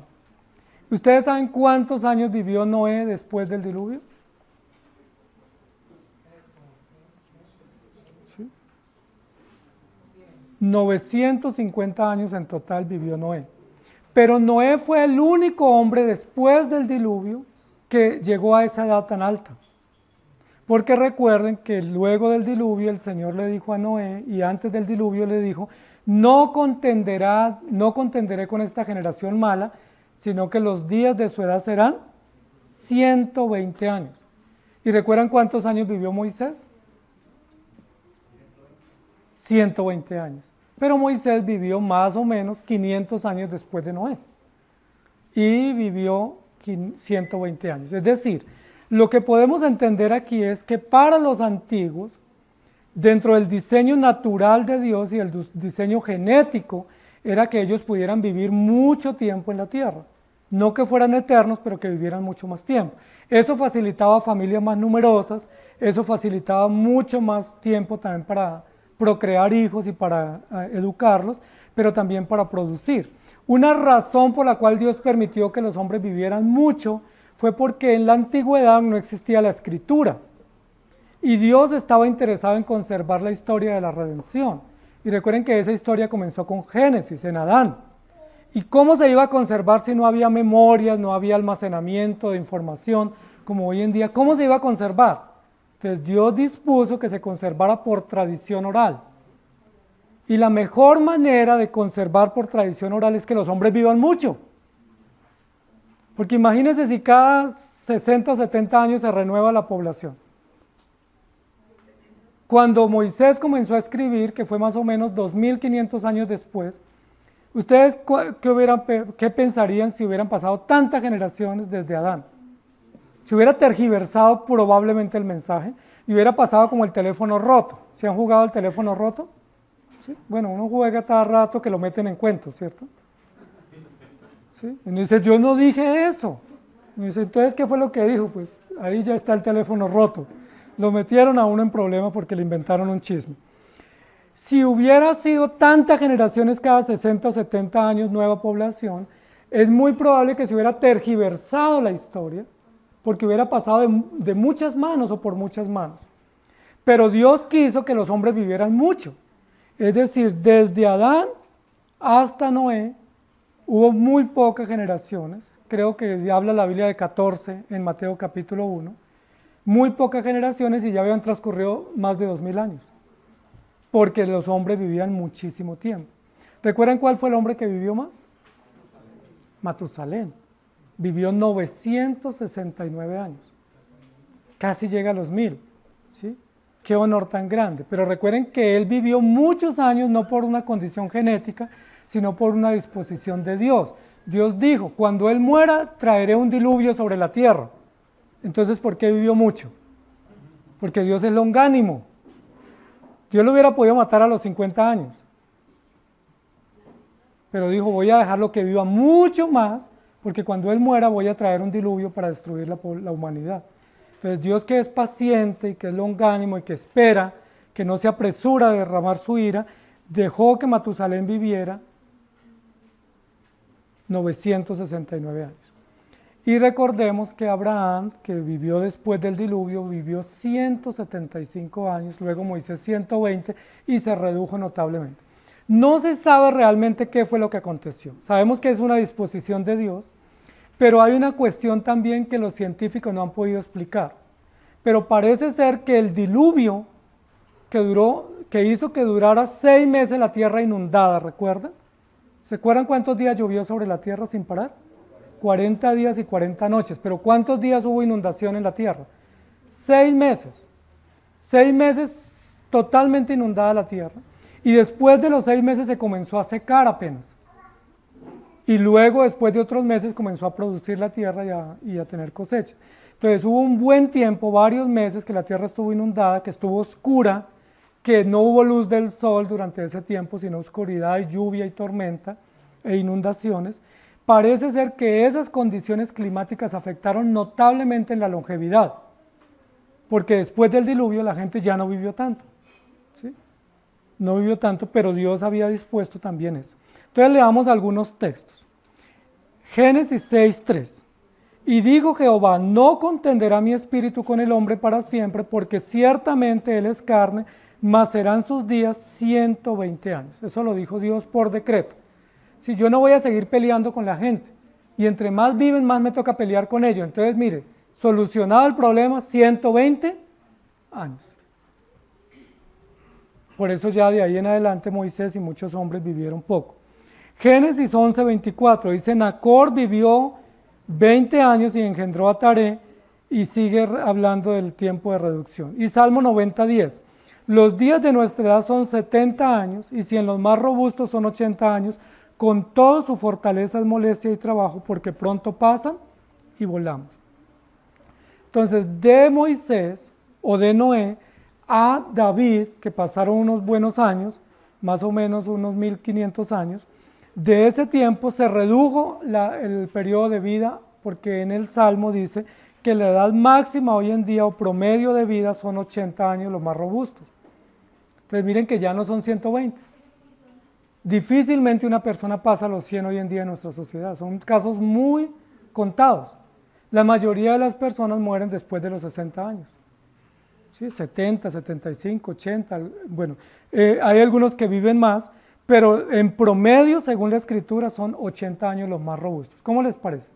¿Ustedes saben cuántos años vivió Noé después del diluvio? ¿Sí? 950 años en total vivió Noé. Pero Noé fue el único hombre después del diluvio que llegó a esa edad tan alta. Porque recuerden que luego del diluvio el Señor le dijo a Noé, y antes del diluvio le dijo, no contenderé con esta generación mala, sino que los días de su edad serán 120 años. ¿Y recuerdan cuántos años vivió Moisés? 120 años. Pero Moisés vivió más o menos 500 años después de Noé. y vivió 120 años. Es decir, lo que podemos entender aquí es que para los antiguos, dentro del diseño natural de Dios y el diseño genético, era que ellos pudieran vivir mucho tiempo en la tierra. No que fueran eternos, pero que vivieran mucho más tiempo. Eso facilitaba familias más numerosas, eso facilitaba mucho más tiempo también para procrear hijos y para educarlos, pero también para producir. Una razón por la cual Dios permitió que los hombres vivieran mucho fue porque en la antigüedad no existía la escritura y Dios estaba interesado en conservar la historia de la redención. Y recuerden que esa historia comenzó con Génesis, en Adán. ¿Y cómo se iba a conservar si no había memorias, no había almacenamiento de información como hoy en día? ¿Cómo se iba a conservar? Entonces Dios dispuso que se conservara por tradición oral. Y la mejor manera de conservar por tradición oral es que los hombres vivan mucho. Porque imagínense si cada 60 o 70 años se renueva la población. Cuando Moisés comenzó a escribir, que fue más o menos 2500 años después, ¿ustedes qué pensarían si hubieran pasado tantas generaciones desde Adán? Se hubiera tergiversado probablemente el mensaje y hubiera pasado como el teléfono roto. ¿Se han jugado el teléfono roto? ¿Sí? Bueno, uno juega cada rato que lo meten en cuentos, ¿cierto? ¿Sí? Y uno dice, yo no dije eso. Y dice, entonces, ¿qué fue lo que dijo? Pues ahí ya está el teléfono roto. Lo metieron a uno en problemas porque le inventaron un chisme. Si hubiera sido tantas generaciones cada 60 o 70 años, nueva población, es muy probable que se hubiera tergiversado la historia, porque hubiera pasado de muchas manos o por muchas manos. Pero Dios quiso que los hombres vivieran mucho. Es decir, desde Adán hasta Noé hubo muy pocas generaciones. Creo que habla la Biblia de 14 en Mateo capítulo 1. Muy pocas generaciones y ya habían transcurrido más de 2000 años. Porque los hombres vivían muchísimo tiempo. ¿Recuerdan cuál fue el hombre que vivió más? Matusalén. Vivió 969 años. Casi llega a los 1000. ¿Sí? Qué honor tan grande. Pero recuerden que él vivió muchos años no por una condición genética, sino por una disposición de Dios. Dios dijo, cuando él muera, traeré un diluvio sobre la tierra. Entonces, ¿por qué vivió mucho? Porque Dios es longánimo. Dios lo hubiera podido matar a los 50 años. Pero dijo, voy a dejarlo que viva mucho más, porque cuando él muera voy a traer un diluvio para destruir la humanidad. Entonces Dios, que es paciente y que es longánimo y que espera, que no se apresura a derramar su ira, dejó que Matusalén viviera 969 años. Y recordemos que Abraham, que vivió después del diluvio, vivió 175 años, luego Moisés 120 y se redujo notablemente. No se sabe realmente qué fue lo que aconteció. Sabemos que es una disposición de Dios, pero hay una cuestión también que los científicos no han podido explicar. Pero parece ser que el diluvio que hizo que durara 6 meses la tierra inundada, ¿recuerdan? ¿Se acuerdan cuántos días llovió sobre la tierra sin parar? 40 días y 40 noches. ¿Pero cuántos días hubo inundación en la tierra? 6 meses. 6 meses totalmente inundada la tierra. Y después de los 6 meses se comenzó a secar apenas. Y luego, después de otros meses, comenzó a producir la tierra y a tener cosecha. Entonces hubo un buen tiempo, varios meses, que la tierra estuvo inundada, que estuvo oscura, que no hubo luz del sol durante ese tiempo, sino oscuridad y lluvia y tormenta e inundaciones. Parece ser que esas condiciones climáticas afectaron notablemente en la longevidad, porque después del diluvio la gente ya no vivió tanto, ¿sí? No vivió tanto, pero Dios había dispuesto también eso. Entonces leamos algunos textos. Génesis 6:3. Y dijo Jehová, no contenderá mi espíritu con el hombre para siempre, porque ciertamente él es carne, mas serán sus días 120 años. Eso lo dijo Dios por decreto. Si yo no voy a seguir peleando con la gente, y entre más viven, más me toca pelear con ellos. Entonces, mire, solucionado el problema, 120 años. Por eso ya de ahí en adelante Moisés y muchos hombres vivieron poco. Génesis 11:24 dice, Nacor vivió 20 años y engendró a Taré, y sigue hablando del tiempo de reducción. Y Salmo 90:10, los días de nuestra edad son 70 años, y si en los más robustos son 80 años, con todo su fortaleza es molestia y trabajo, porque pronto pasan y volamos. Entonces, de Moisés o de Noé a David, que pasaron unos buenos años, más o menos unos 1500 años, de ese tiempo se redujo el periodo de vida, porque en el Salmo dice que la edad máxima hoy en día o promedio de vida son 80 años los más robustos. Entonces miren que ya no son 120. Difícilmente una persona pasa los 100 hoy en día en nuestra sociedad, son casos muy contados. La mayoría de las personas mueren después de los 60 años. ¿Sí? 70, 75, 80, bueno, hay algunos que viven más, pero en promedio, según la escritura, son 80 años los más robustos. ¿Cómo les parece?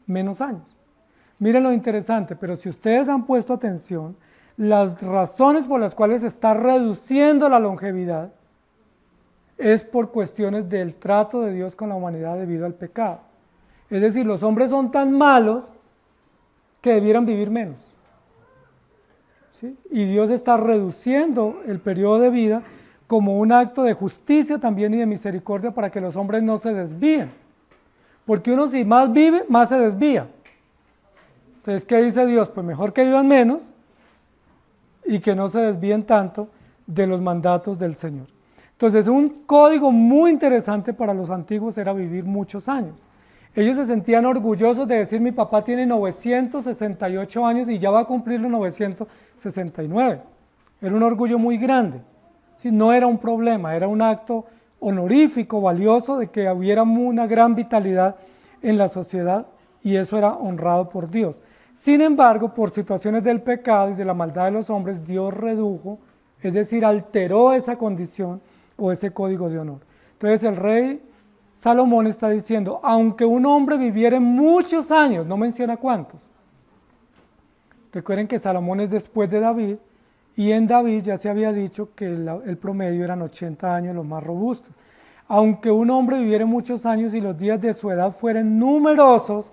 Menos años. Miren lo interesante, pero si ustedes han puesto atención, las razones por las cuales se está reduciendo la longevidad es por cuestiones del trato de Dios con la humanidad debido al pecado. Es decir, los hombres son tan malos que debieran vivir menos. ¿Sí? Y Dios está reduciendo el periodo de vida como un acto de justicia también y de misericordia para que los hombres no se desvíen. Porque uno si más vive, más se desvía. Entonces, ¿qué dice Dios? Pues mejor que vivan menos y que no se desvíen tanto de los mandatos del Señor. Entonces, un código muy interesante para los antiguos era vivir muchos años. Ellos se sentían orgullosos de decir, mi papá tiene 968 años y ya va a cumplir los 969. Era un orgullo muy grande. ¿Sí? No era un problema, era un acto honorífico, valioso, de que hubiera una gran vitalidad en la sociedad y eso era honrado por Dios. Sin embargo, por situaciones del pecado y de la maldad de los hombres, Dios redujo, es decir, alteró esa condición o ese código de honor. Entonces el rey Salomón está diciendo, aunque un hombre viviera muchos años, no menciona cuántos. Recuerden que Salomón es después de David, y en David ya se había dicho que el promedio eran 80 años los más robustos. Aunque un hombre viviera muchos años y los días de su edad fueran numerosos,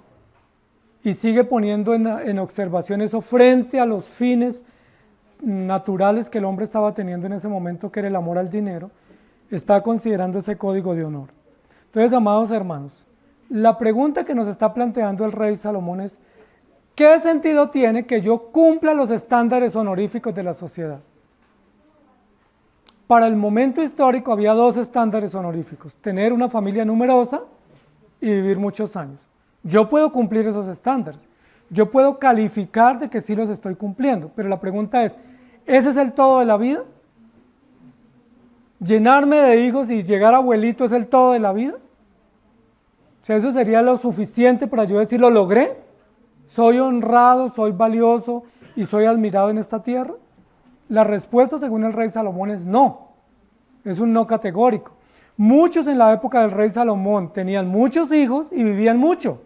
y sigue poniendo en observación eso frente a los fines naturales que el hombre estaba teniendo en ese momento, que era el amor al dinero, está considerando ese código de honor. Entonces, amados hermanos, la pregunta que nos está planteando el rey Salomón es, ¿qué sentido tiene que yo cumpla los estándares honoríficos de la sociedad? Para el momento histórico había dos estándares honoríficos, tener una familia numerosa y vivir muchos años. Yo puedo cumplir esos estándares, yo puedo calificar de que sí los estoy cumpliendo, pero la pregunta es, ¿ese es el todo de la vida? ¿Llenarme de hijos y llegar a abuelito es el todo de la vida? O sea, ¿eso sería lo suficiente para yo decir, lo logré? ¿Soy honrado, soy valioso y soy admirado en esta tierra? La respuesta, según el rey Salomón, es no. Es un no categórico. Muchos en la época del rey Salomón tenían muchos hijos y vivían mucho.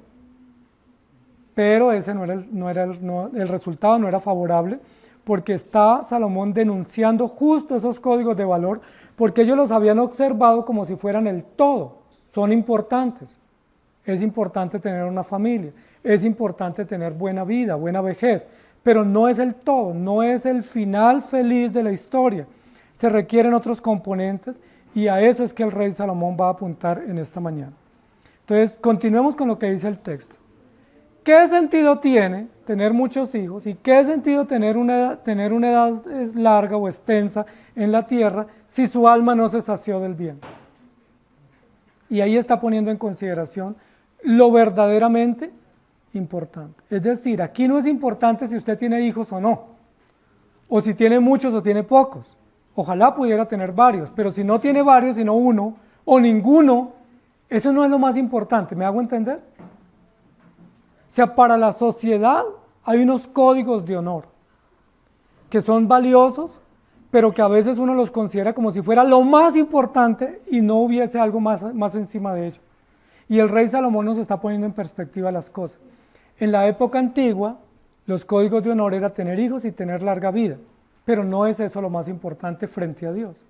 Pero ese el resultado no era favorable, porque está Salomón denunciando justo esos códigos de valor, porque ellos los habían observado como si fueran el todo. Son importantes. Es importante tener una familia, es importante tener buena vida, buena vejez, pero no es el todo, no es el final feliz de la historia. Se requieren otros componentes y a eso es que el rey Salomón va a apuntar en esta mañana. Entonces, continuemos con lo que dice el texto. ¿Qué sentido tiene tener muchos hijos y qué sentido tener una edad larga o extensa en la tierra si su alma no se sació del bien? Y ahí está poniendo en consideración lo verdaderamente importante. Es decir, aquí no es importante si usted tiene hijos o no, o si tiene muchos o tiene pocos. Ojalá pudiera tener varios, pero si no tiene varios, sino uno o ninguno, eso no es lo más importante. ¿Me hago entender? O sea, para la sociedad hay unos códigos de honor que son valiosos, pero que a veces uno los considera como si fuera lo más importante y no hubiese algo más encima de ello. Y el rey Salomón nos está poniendo en perspectiva las cosas. En la época antigua, los códigos de honor era tener hijos y tener larga vida, pero no es eso lo más importante frente a Dios.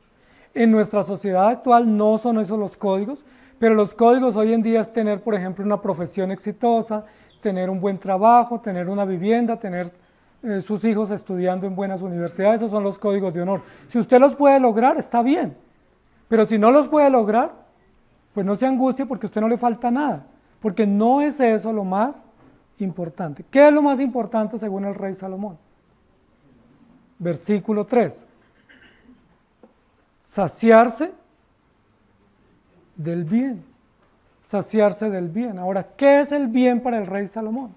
En nuestra sociedad actual no son esos los códigos, pero los códigos hoy en día es tener, por ejemplo, una profesión exitosa, tener un buen trabajo, tener una vivienda, tener sus hijos estudiando en buenas universidades. Esos son los códigos de honor. Si usted los puede lograr, está bien, pero si no los puede lograr, pues no se angustie porque a usted no le falta nada, porque no es eso lo más importante. ¿Qué es lo más importante según el rey Salomón? Versículo 3. Saciarse del bien. Saciarse del bien. Ahora, ¿qué es el bien para el rey Salomón?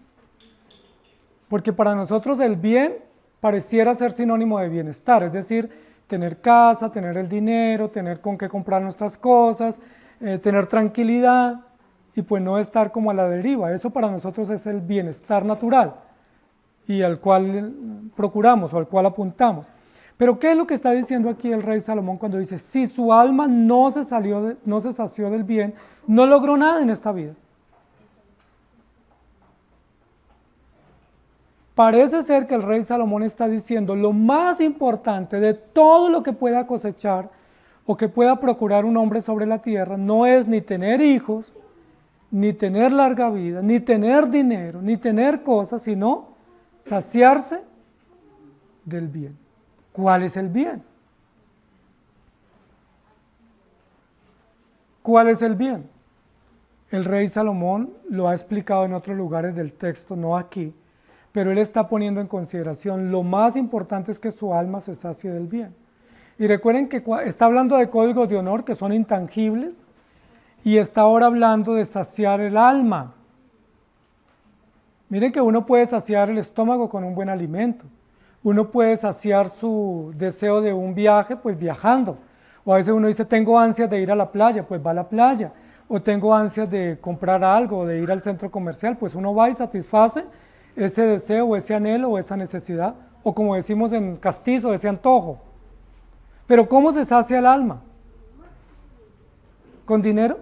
Porque para nosotros el bien pareciera ser sinónimo de bienestar, es decir, tener casa, tener el dinero, tener con qué comprar nuestras cosas, tener tranquilidad y pues no estar como a la deriva. Eso para nosotros es el bienestar natural y al cual procuramos o al cual apuntamos. Pero ¿qué es lo que está diciendo aquí el rey Salomón cuando dice, si su alma no se sació del bien, no logró nada en esta vida? Parece ser que el rey Salomón está diciendo lo más importante de todo lo que pueda cosechar o que pueda procurar un hombre sobre la tierra no es ni tener hijos, ni tener larga vida, ni tener dinero, ni tener cosas, sino saciarse del bien. ¿Cuál es el bien? ¿Cuál es el bien? El rey Salomón lo ha explicado en otros lugares del texto, no aquí, pero él está poniendo en consideración lo más importante es que su alma se sacie del bien. Y recuerden que está hablando de códigos de honor que son intangibles y está ahora hablando de saciar el alma. Miren que uno puede saciar el estómago con un buen alimento. Uno puede saciar su deseo de un viaje, pues viajando. O a veces uno dice, tengo ansias de ir a la playa, pues va a la playa. O tengo ansias de comprar algo, de ir al centro comercial, pues uno va y satisface ese deseo, o ese anhelo, o esa necesidad. O como decimos en castizo, ese antojo. Pero ¿cómo se sacia el alma? ¿Con dinero?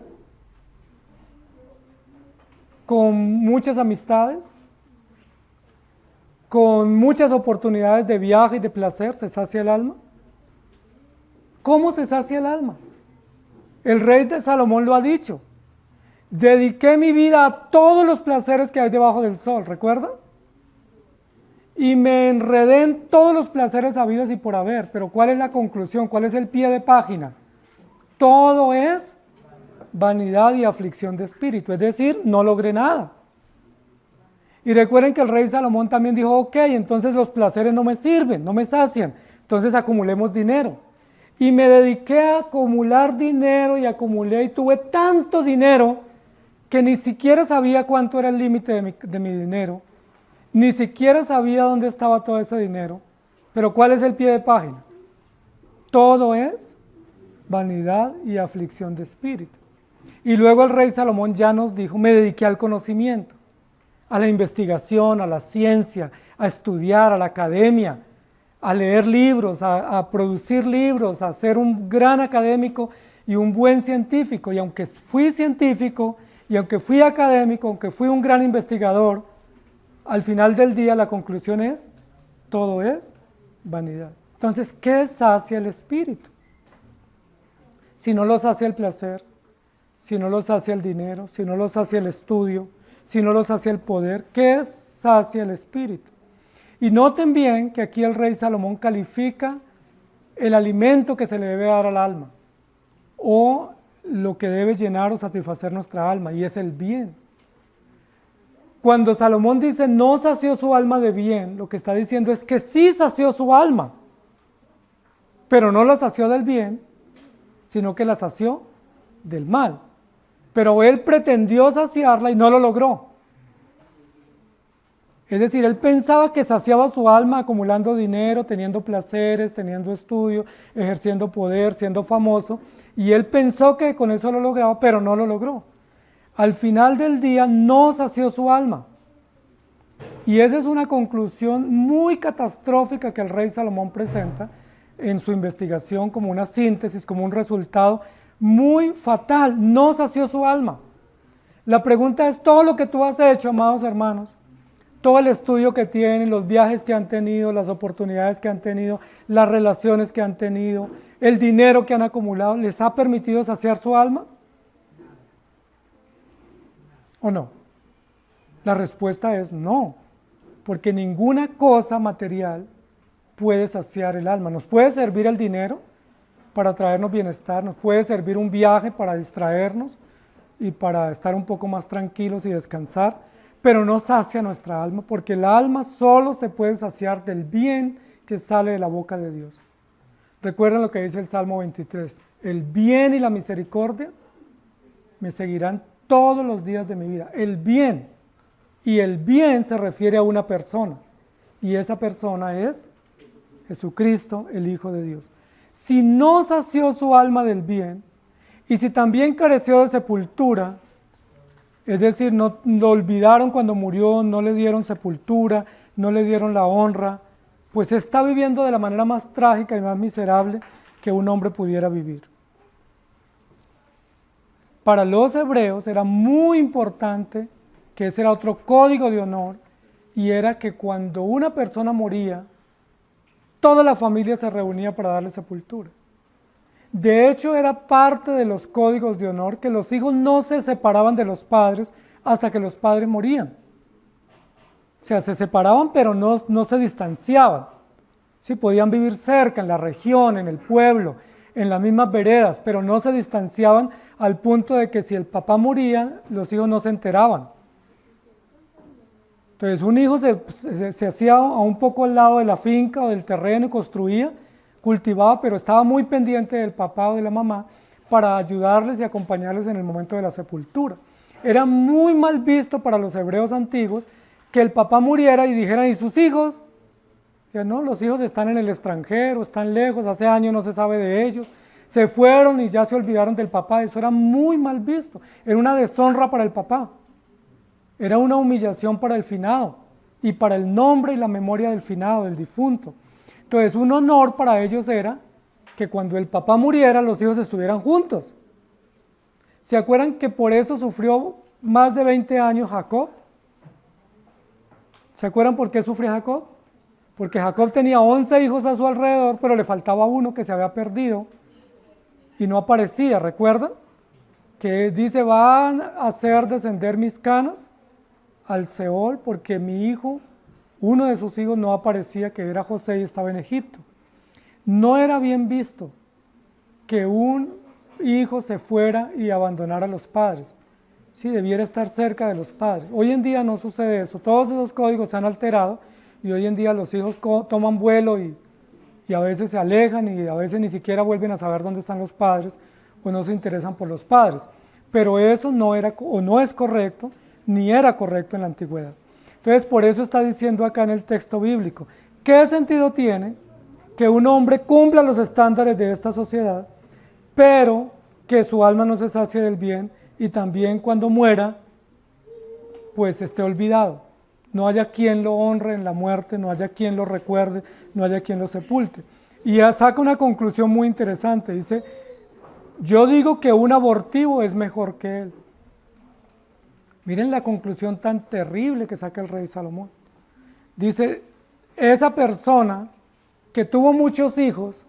¿Con muchas amistades? ¿Con muchas oportunidades de viaje y de placer se sacia el alma? ¿Cómo se sacia el alma? El rey de Salomón lo ha dicho. Dediqué mi vida a todos los placeres que hay debajo del sol, ¿recuerdan? Y me enredé en todos los placeres habidos y por haber. Pero ¿cuál es la conclusión? ¿Cuál es el pie de página? Todo es vanidad y aflicción de espíritu, es decir, no logré nada. Y recuerden que el rey Salomón también dijo, ok, entonces los placeres no me sirven, no me sacian, entonces acumulemos dinero. Y me dediqué a acumular dinero y acumulé y tuve tanto dinero que ni siquiera sabía cuánto era el límite de mi dinero, ni siquiera sabía dónde estaba todo ese dinero. Pero ¿cuál es el pie de página? Todo es vanidad y aflicción de espíritu. Y luego el rey Salomón ya nos dijo, me dediqué al conocimiento, a la investigación, a la ciencia, a estudiar, a la academia, a leer libros, a producir libros, a ser un gran académico y un buen científico. Y aunque fui científico, y aunque fui académico, aunque fui un gran investigador, al final del día la conclusión es, todo es vanidad. Entonces, ¿qué sacia el espíritu? Si no lo sacia el placer, si no lo sacia el dinero, si no lo sacia el estudio, si no lo sacia el poder, ¿qué sacia el espíritu? Y noten bien que aquí el rey Salomón califica el alimento que se le debe dar al alma, o lo que debe llenar o satisfacer nuestra alma, y es el bien. Cuando Salomón dice no sació su alma de bien, lo que está diciendo es que sí sació su alma, pero no la sació del bien, sino que la sació del mal. Pero él pretendió saciarla y no lo logró. Es decir, él pensaba que saciaba su alma acumulando dinero, teniendo placeres, teniendo estudio, ejerciendo poder, siendo famoso, y él pensó que con eso lo lograba, pero no lo logró. Al final del día no sació su alma. Y esa es una conclusión muy catastrófica que el rey Salomón presenta en su investigación como una síntesis, como un resultado muy fatal. No sació su alma. La pregunta es, todo lo que tú has hecho, amados hermanos, todo el estudio que tienen, los viajes que han tenido, las oportunidades que han tenido, las relaciones que han tenido, el dinero que han acumulado, ¿les ha permitido saciar su alma? ¿O no? La respuesta es no, porque ninguna cosa material puede saciar el alma. Nos puede servir el dinero, para traernos bienestar, nos puede servir un viaje para distraernos y para estar un poco más tranquilos y descansar, pero no sacia nuestra alma, porque el alma solo se puede saciar del bien que sale de la boca de Dios. Recuerden lo que dice el Salmo 23, el bien y la misericordia me seguirán todos los días de mi vida. El bien, y el bien se refiere a una persona, y esa persona es Jesucristo, el Hijo de Dios. Si no sació su alma del bien, y si también careció de sepultura, es decir, no lo olvidaron cuando murió, no le dieron sepultura, no le dieron la honra, pues está viviendo de la manera más trágica y más miserable que un hombre pudiera vivir. Para los hebreos era muy importante, que ese era otro código de honor, y era que cuando una persona moría, toda la familia se reunía para darle sepultura. De hecho, era parte de los códigos de honor que los hijos no se separaban de los padres hasta que los padres morían. O sea, se separaban pero no se distanciaban. Sí, podían vivir cerca, en la región, en el pueblo, en las mismas veredas, pero no se distanciaban al punto de que si el papá moría, los hijos no se enteraban. Entonces un hijo se hacía a un poco al lado de la finca o del terreno y construía, cultivaba, pero estaba muy pendiente del papá o de la mamá para ayudarles y acompañarles en el momento de la sepultura. Era muy mal visto para los hebreos antiguos que el papá muriera y dijeran, ¿y sus hijos? Ya no, los hijos están en el extranjero, están lejos, hace años no se sabe de ellos, se fueron y ya se olvidaron del papá. Eso era muy mal visto, era una deshonra para el papá. Era una humillación para el finado y para el nombre y la memoria del finado, del difunto. Entonces, un honor para ellos era que cuando el papá muriera, los hijos estuvieran juntos. ¿Se acuerdan que por eso sufrió más de 20 años Jacob? ¿Se acuerdan por qué sufrió Jacob? Porque Jacob tenía 11 hijos a su alrededor, pero le faltaba uno que se había perdido y no aparecía, ¿recuerdan? Que dice, van a hacer descender mis canas al Seol, porque mi hijo, uno de sus hijos no aparecía, que era José y estaba en Egipto. No era bien visto que un hijo se fuera y abandonara a los padres. Sí, debiera estar cerca de los padres. Hoy en día no sucede eso, todos esos códigos se han alterado y hoy en día los hijos toman vuelo y a veces se alejan y a veces ni siquiera vuelven a saber dónde están los padres o no se interesan por los padres. Pero eso no era o no es correcto, ni era correcto en la antigüedad. Entonces, por eso está diciendo acá en el texto bíblico, ¿qué sentido tiene que un hombre cumpla los estándares de esta sociedad, pero que su alma no se sacie del bien y también cuando muera, pues esté olvidado? No haya quien lo honre en la muerte, no haya quien lo recuerde, no haya quien lo sepulte. Y saca una conclusión muy interesante, dice, yo digo que un abortivo es mejor que él. Miren la conclusión tan terrible que saca el rey Salomón. Dice, esa persona que tuvo muchos hijos,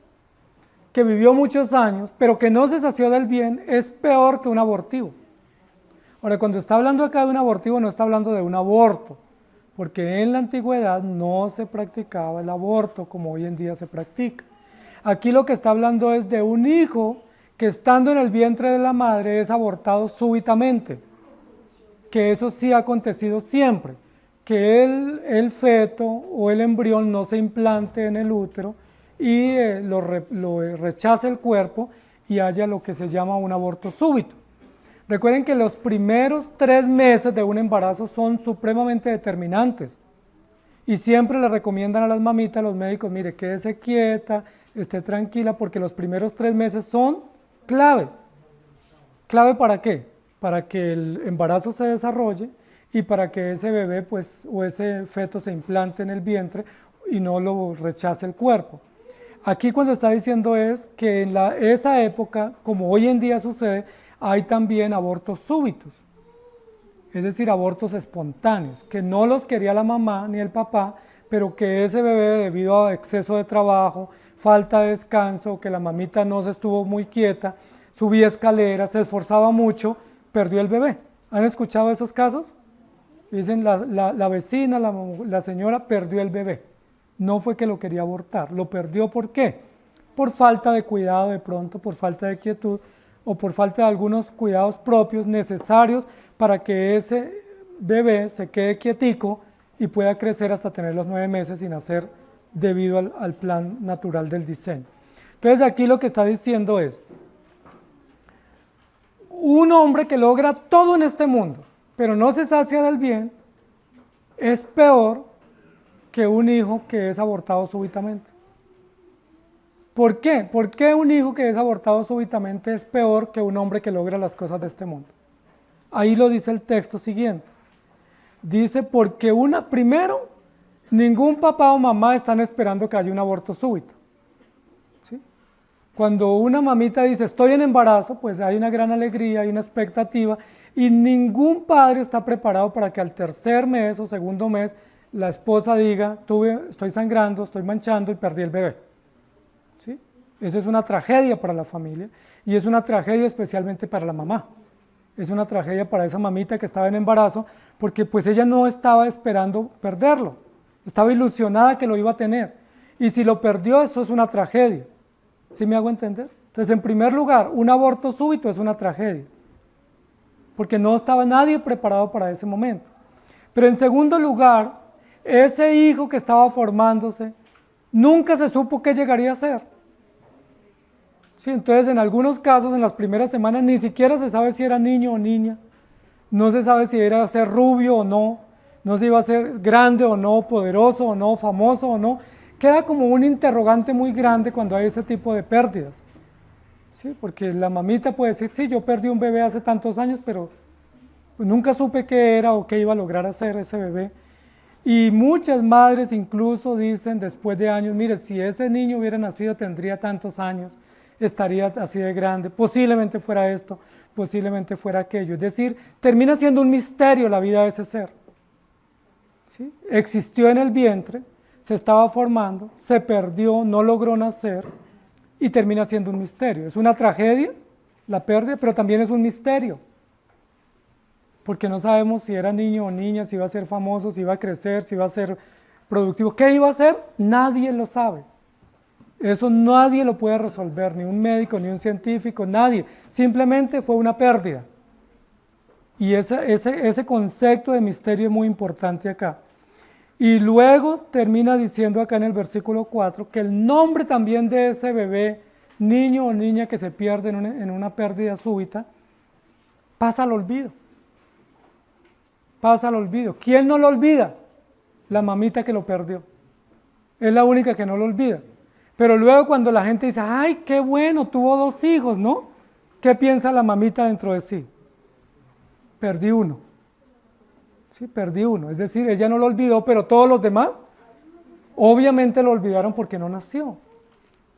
que vivió muchos años, pero que no se sació del bien, es peor que un abortivo. Ahora, cuando está hablando acá de un abortivo, no está hablando de un aborto, porque en la antigüedad no se practicaba el aborto como hoy en día se practica. Aquí lo que está hablando es de un hijo que estando en el vientre de la madre es abortado súbitamente, que eso sí ha acontecido siempre, que el feto o el embrión no se implante en el útero y lo rechace el cuerpo y haya lo que se llama un aborto súbito. Recuerden que los primeros 3 meses de un embarazo son supremamente determinantes y siempre le recomiendan a las mamitas, a los médicos, mire, quédese quieta, esté tranquila, porque los primeros 3 meses son clave. ¿Clave para qué? Para que el embarazo se desarrolle y para que ese bebé pues, o ese feto se implante en el vientre y no lo rechace el cuerpo. Aquí cuando está diciendo es que en esa época, como hoy en día sucede, hay también abortos súbitos, es decir, abortos espontáneos, que no los quería la mamá ni el papá, pero que ese bebé, debido a exceso de trabajo, falta de descanso, que la mamita no se estuvo muy quieta, subía escaleras, se esforzaba mucho, perdió el bebé. ¿Han escuchado esos casos? Dicen la vecina, la señora perdió el bebé. No fue que lo quería abortar, lo perdió ¿por qué? por falta de cuidado de pronto, por falta de quietud o por falta de algunos cuidados propios necesarios para que ese bebé se quede quietico y pueda crecer hasta tener los 9 meses y nacer debido al plan natural del diseño. Entonces aquí lo que está diciendo es, un hombre que logra todo en este mundo, pero no se sacia del bien, es peor que un hijo que es abortado súbitamente. ¿Por qué? ¿Por qué un hijo que es abortado súbitamente es peor que un hombre que logra las cosas de este mundo? Ahí lo dice el texto siguiente. Dice, porque primero, ningún papá o mamá están esperando que haya un aborto súbito. ¿Sí? Cuando una mamita dice, estoy en embarazo, pues hay una gran alegría, hay una expectativa, y ningún padre está preparado para que al tercer mes o segundo mes la esposa diga, estoy sangrando, estoy manchando y perdí el bebé. ¿Sí? Esa es una tragedia para la familia y es una tragedia especialmente para la mamá. Es una tragedia para esa mamita que estaba en embarazo porque pues ella no estaba esperando perderlo, estaba ilusionada que lo iba a tener y si lo perdió eso es una tragedia. ¿Sí me hago entender? Entonces en primer lugar, un aborto súbito es una tragedia porque no estaba nadie preparado para ese momento. Pero en segundo lugar, ese hijo que estaba formándose nunca se supo qué llegaría a ser. Sí, entonces en algunos casos en las primeras semanas ni siquiera se sabe si era niño o niña, no se sabe si era ser rubio o no, no se iba a ser grande o no, poderoso o no, famoso o no, queda como un interrogante muy grande cuando hay ese tipo de pérdidas. Sí, porque la mamita puede decir, sí, yo perdí un bebé hace tantos años, pero pues nunca supe qué era o qué iba a lograr hacer ese bebé. Y muchas madres incluso dicen después de años, mire, si ese niño hubiera nacido tendría tantos años, estaría así de grande, posiblemente fuera esto, posiblemente fuera aquello. Es decir, termina siendo un misterio la vida de ese ser. ¿Sí? Existió en el vientre, se estaba formando, se perdió, no logró nacer y termina siendo un misterio. Es una tragedia, la pérdida, pero también es un misterio. Porque no sabemos si era niño o niña, si iba a ser famoso, si iba a crecer, si iba a ser productivo. ¿Qué iba a hacer? Nadie lo sabe. Eso nadie lo puede resolver, ni un médico, ni un científico, nadie. Simplemente fue una pérdida. Y ese concepto de misterio es muy importante acá. Y luego termina diciendo acá en el versículo 4 que el nombre también de ese bebé, niño o niña que se pierde en una pérdida súbita, pasa al olvido. Pasa al olvido. ¿Quién no lo olvida? La mamita que lo perdió. Es la única que no lo olvida. Pero luego cuando la gente dice, ay, qué bueno, tuvo 2 hijos, ¿no? ¿Qué piensa la mamita dentro de sí? Perdí uno. Sí, perdí uno. Es decir, ella no lo olvidó, pero todos los demás, obviamente lo olvidaron porque no nació.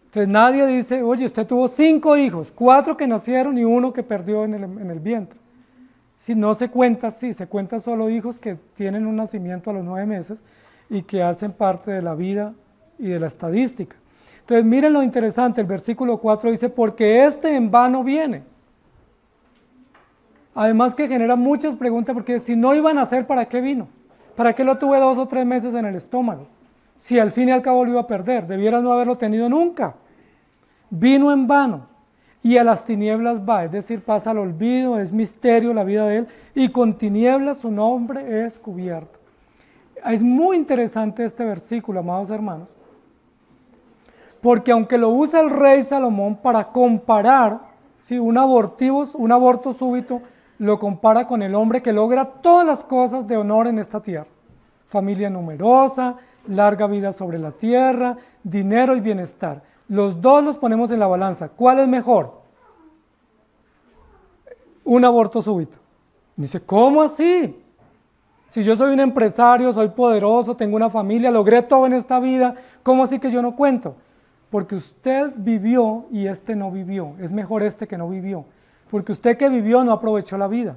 Entonces nadie dice, oye, usted tuvo 5 hijos, 4 que nacieron y 1 que perdió en el vientre. Si no se cuenta así, se cuenta solo hijos que tienen un nacimiento a los 9 meses y que hacen parte de la vida y de la estadística. Entonces miren lo interesante, el versículo 4 dice, porque este en vano viene. Además que genera muchas preguntas, porque si no iban a nacer, ¿para qué vino? ¿Para qué lo tuve 2 o 3 meses en el estómago? Si al fin y al cabo lo iba a perder, debiera no haberlo tenido nunca. Vino en vano y a las tinieblas va, es decir, pasa al olvido, es misterio la vida de él, y con tinieblas su nombre es cubierto. Es muy interesante este versículo, amados hermanos, porque aunque lo usa el rey Salomón para comparar, ¿sí? un aborto súbito, lo compara con el hombre que logra todas las cosas de honor en esta tierra. Familia numerosa, larga vida sobre la tierra, dinero y bienestar. Los dos los ponemos en la balanza. ¿Cuál es mejor? Un aborto súbito. Dice, ¿cómo así? Si yo soy un empresario, soy poderoso, tengo una familia, logré todo en esta vida, ¿cómo así que yo no cuento? Porque usted vivió y este no vivió. Es mejor este que no vivió. Porque usted que vivió no aprovechó la vida.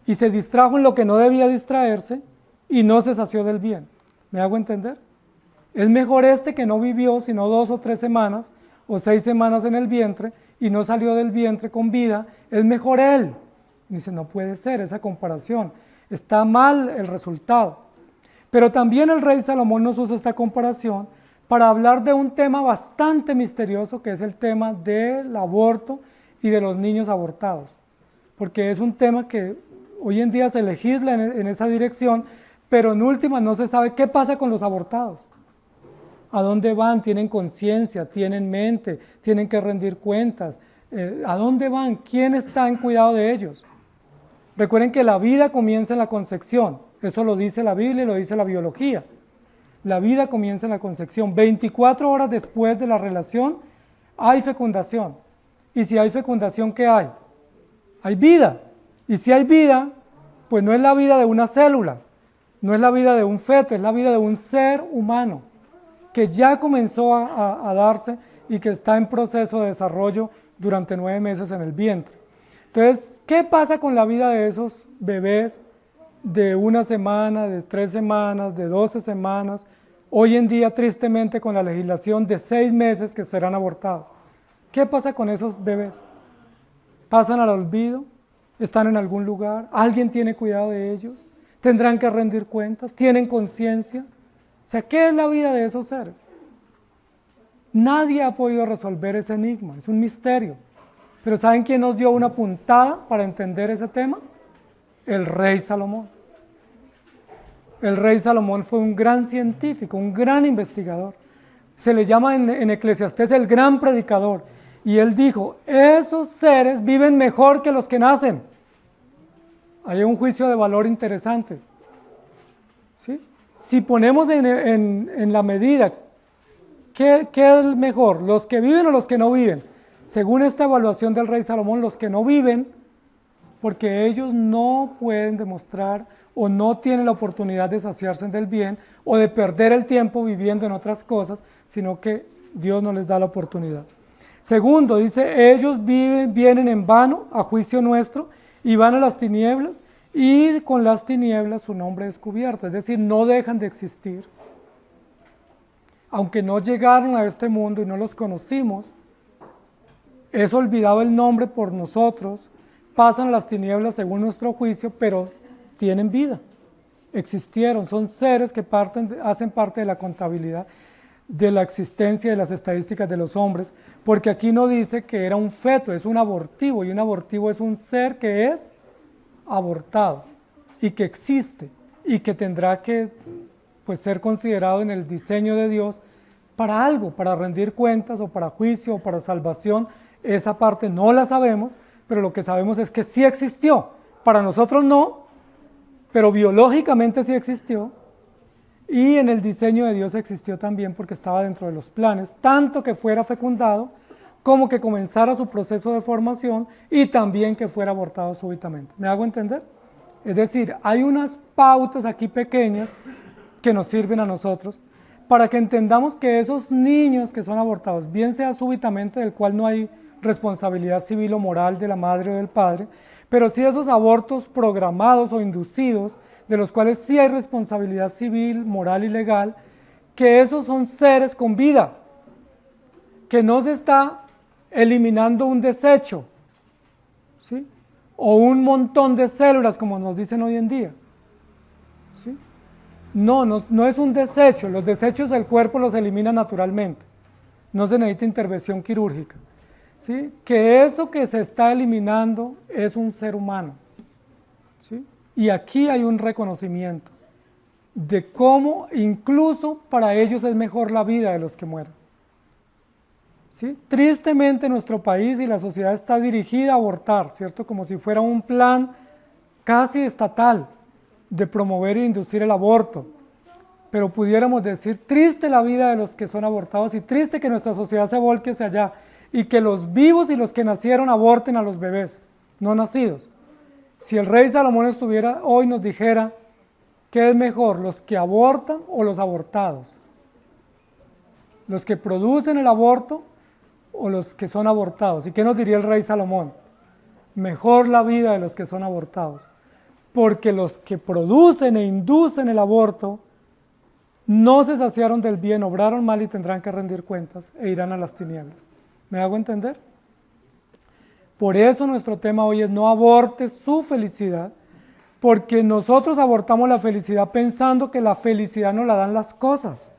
Y se distrajo en lo que no debía distraerse y no se sació del bien. ¿Me hago entender? Es mejor este que no vivió sino 2 o 3 semanas o 6 semanas en el vientre y no salió del vientre con vida. Es mejor él. Y dice, no puede ser esa comparación. Está mal el resultado. Pero también el rey Salomón nos usa esta comparación para hablar de un tema bastante misterioso, que es el tema del aborto y de los niños abortados, porque es un tema que hoy en día se legisla en esa dirección, pero en última no se sabe qué pasa con los abortados. ¿A dónde van? ¿Tienen conciencia? ¿Tienen mente? ¿Tienen que rendir cuentas? ¿A dónde van? ¿Quién está en cuidado de ellos? Recuerden que la vida comienza en la concepción, eso lo dice la Biblia y lo dice la biología. La vida comienza en la concepción, 24 horas después de la relación hay fecundación. Y si hay fecundación, ¿qué hay? Hay vida. Y si hay vida, pues no es la vida de una célula, no es la vida de un feto, es la vida de un ser humano que ya comenzó a darse y que está en proceso de desarrollo durante 9 meses en el vientre. Entonces, ¿qué pasa con la vida de esos bebés de 1 semana, de 3 semanas, de 12 semanas? Hoy en día, tristemente, con la legislación de 6 meses que serán abortados. ¿Qué pasa con esos bebés? ¿Pasan al olvido? ¿Están en algún lugar? ¿Alguien tiene cuidado de ellos? ¿Tendrán que rendir cuentas? ¿Tienen conciencia? O sea, ¿qué es la vida de esos seres? Nadie ha podido resolver ese enigma, es un misterio. Pero ¿saben quién nos dio una puntada para entender ese tema? El rey Salomón. El rey Salomón fue un gran científico, un gran investigador. Se le llama en Eclesiastés el gran predicador. Y él dijo, esos seres viven mejor que los que nacen. Hay un juicio de valor interesante. ¿Sí? Si ponemos en la medida, ¿qué es mejor? ¿Los que viven o los que no viven? Según esta evaluación del rey Salomón, los que no viven, porque ellos no pueden demostrar o no tienen la oportunidad de saciarse del bien o de perder el tiempo viviendo en otras cosas, sino que Dios no les da la oportunidad. Segundo, dice, ellos vienen en vano a juicio nuestro y van a las tinieblas y con las tinieblas su nombre es descubierto, es decir, no dejan de existir. Aunque no llegaron a este mundo y no los conocimos, es olvidado el nombre por nosotros, pasan las tinieblas según nuestro juicio, pero tienen vida, existieron, son seres que hacen parte de la contabilidad de la existencia de las estadísticas de los hombres, porque aquí no dice que era un feto, es un abortivo, y un abortivo es un ser que es abortado y que existe y que tendrá que ser considerado en el diseño de Dios para algo, para rendir cuentas o para juicio o para salvación. Esa parte no la sabemos, pero lo que sabemos es que sí existió. Para nosotros no, pero biológicamente sí existió. Y en el diseño de Dios existió también porque estaba dentro de los planes, tanto que fuera fecundado como que comenzara su proceso de formación y también que fuera abortado súbitamente. ¿Me hago entender? Es decir, hay unas pautas aquí pequeñas que nos sirven a nosotros para que entendamos que esos niños que son abortados, bien sea súbitamente, del cual no hay responsabilidad civil o moral de la madre o del padre, pero sí esos abortos programados o inducidos, de los cuales sí hay responsabilidad civil, moral y legal, que esos son seres con vida, que no se está eliminando un desecho, ¿sí? O un montón de células, como nos dicen hoy en día. ¿Sí? No es un desecho, los desechos el cuerpo los elimina naturalmente, no se necesita intervención quirúrgica. ¿Sí? Que eso que se está eliminando es un ser humano. ¿Sí? Y aquí hay un reconocimiento de cómo incluso para ellos es mejor la vida de los que mueren. ¿Sí? Tristemente nuestro país y la sociedad está dirigida a abortar, ¿cierto? Como si fuera un plan casi estatal de promover e inducir el aborto. Pero pudiéramos decir, triste la vida de los que son abortados y triste que nuestra sociedad se volque hacia allá y que los vivos y los que nacieron aborten a los bebés no nacidos. Si el rey Salomón estuviera hoy nos dijera, ¿qué es mejor, los que abortan o los abortados? ¿Los que producen el aborto o los que son abortados? ¿Y qué nos diría el rey Salomón? Mejor la vida de los que son abortados, porque los que producen e inducen el aborto no se saciaron del bien, obraron mal y tendrán que rendir cuentas e irán a las tinieblas. ¿Me hago entender? Por eso nuestro tema hoy es no abortes su felicidad, porque nosotros abortamos la felicidad pensando que la felicidad nos la dan las cosas.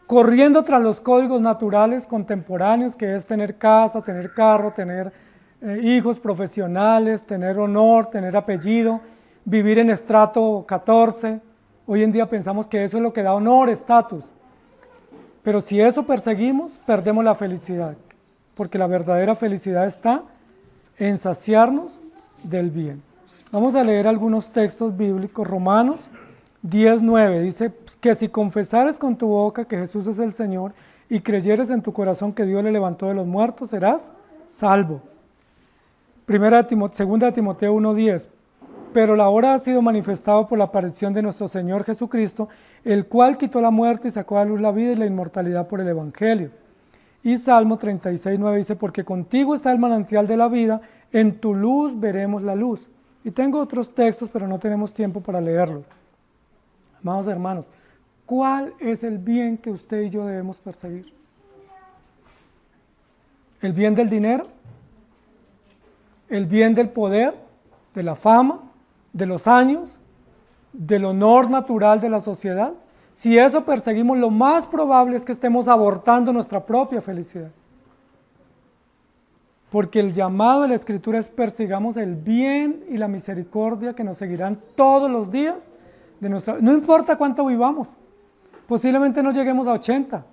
corriendo tras los códigos naturales contemporáneos, que es tener casa, tener carro, tener hijos profesionales, tener honor, tener apellido, vivir en estrato 14. Hoy en día pensamos que eso es lo que da honor, estatus. Pero si eso perseguimos, perdemos la felicidad, porque la verdadera felicidad está en saciarnos del bien. Vamos a leer algunos textos bíblicos. Romanos 10:9 dice que si confesares con tu boca que Jesús es el Señor y creyeres en tu corazón que Dios le levantó de los muertos, serás salvo. Segunda de Timoteo 1:10, pero la hora ha sido manifestado por la aparición de nuestro Señor Jesucristo, el cual quitó la muerte y sacó a luz la vida y la inmortalidad por el Evangelio. Y Salmo 36:9 dice, porque contigo está el manantial de la vida, en tu luz veremos la luz. Y tengo otros textos, pero no tenemos tiempo para leerlos. Amados hermanos, ¿cuál es el bien que usted y yo debemos perseguir? ¿El bien del dinero? ¿El bien del poder? ¿De la fama? ¿De los años? ¿Del honor natural de la sociedad? Si eso perseguimos, lo más probable es que estemos abortando nuestra propia felicidad. Porque el llamado de la Escritura es persigamos el bien y la misericordia que nos seguirán todos los días de nuestra... No importa cuánto vivamos, posiblemente no lleguemos a 80,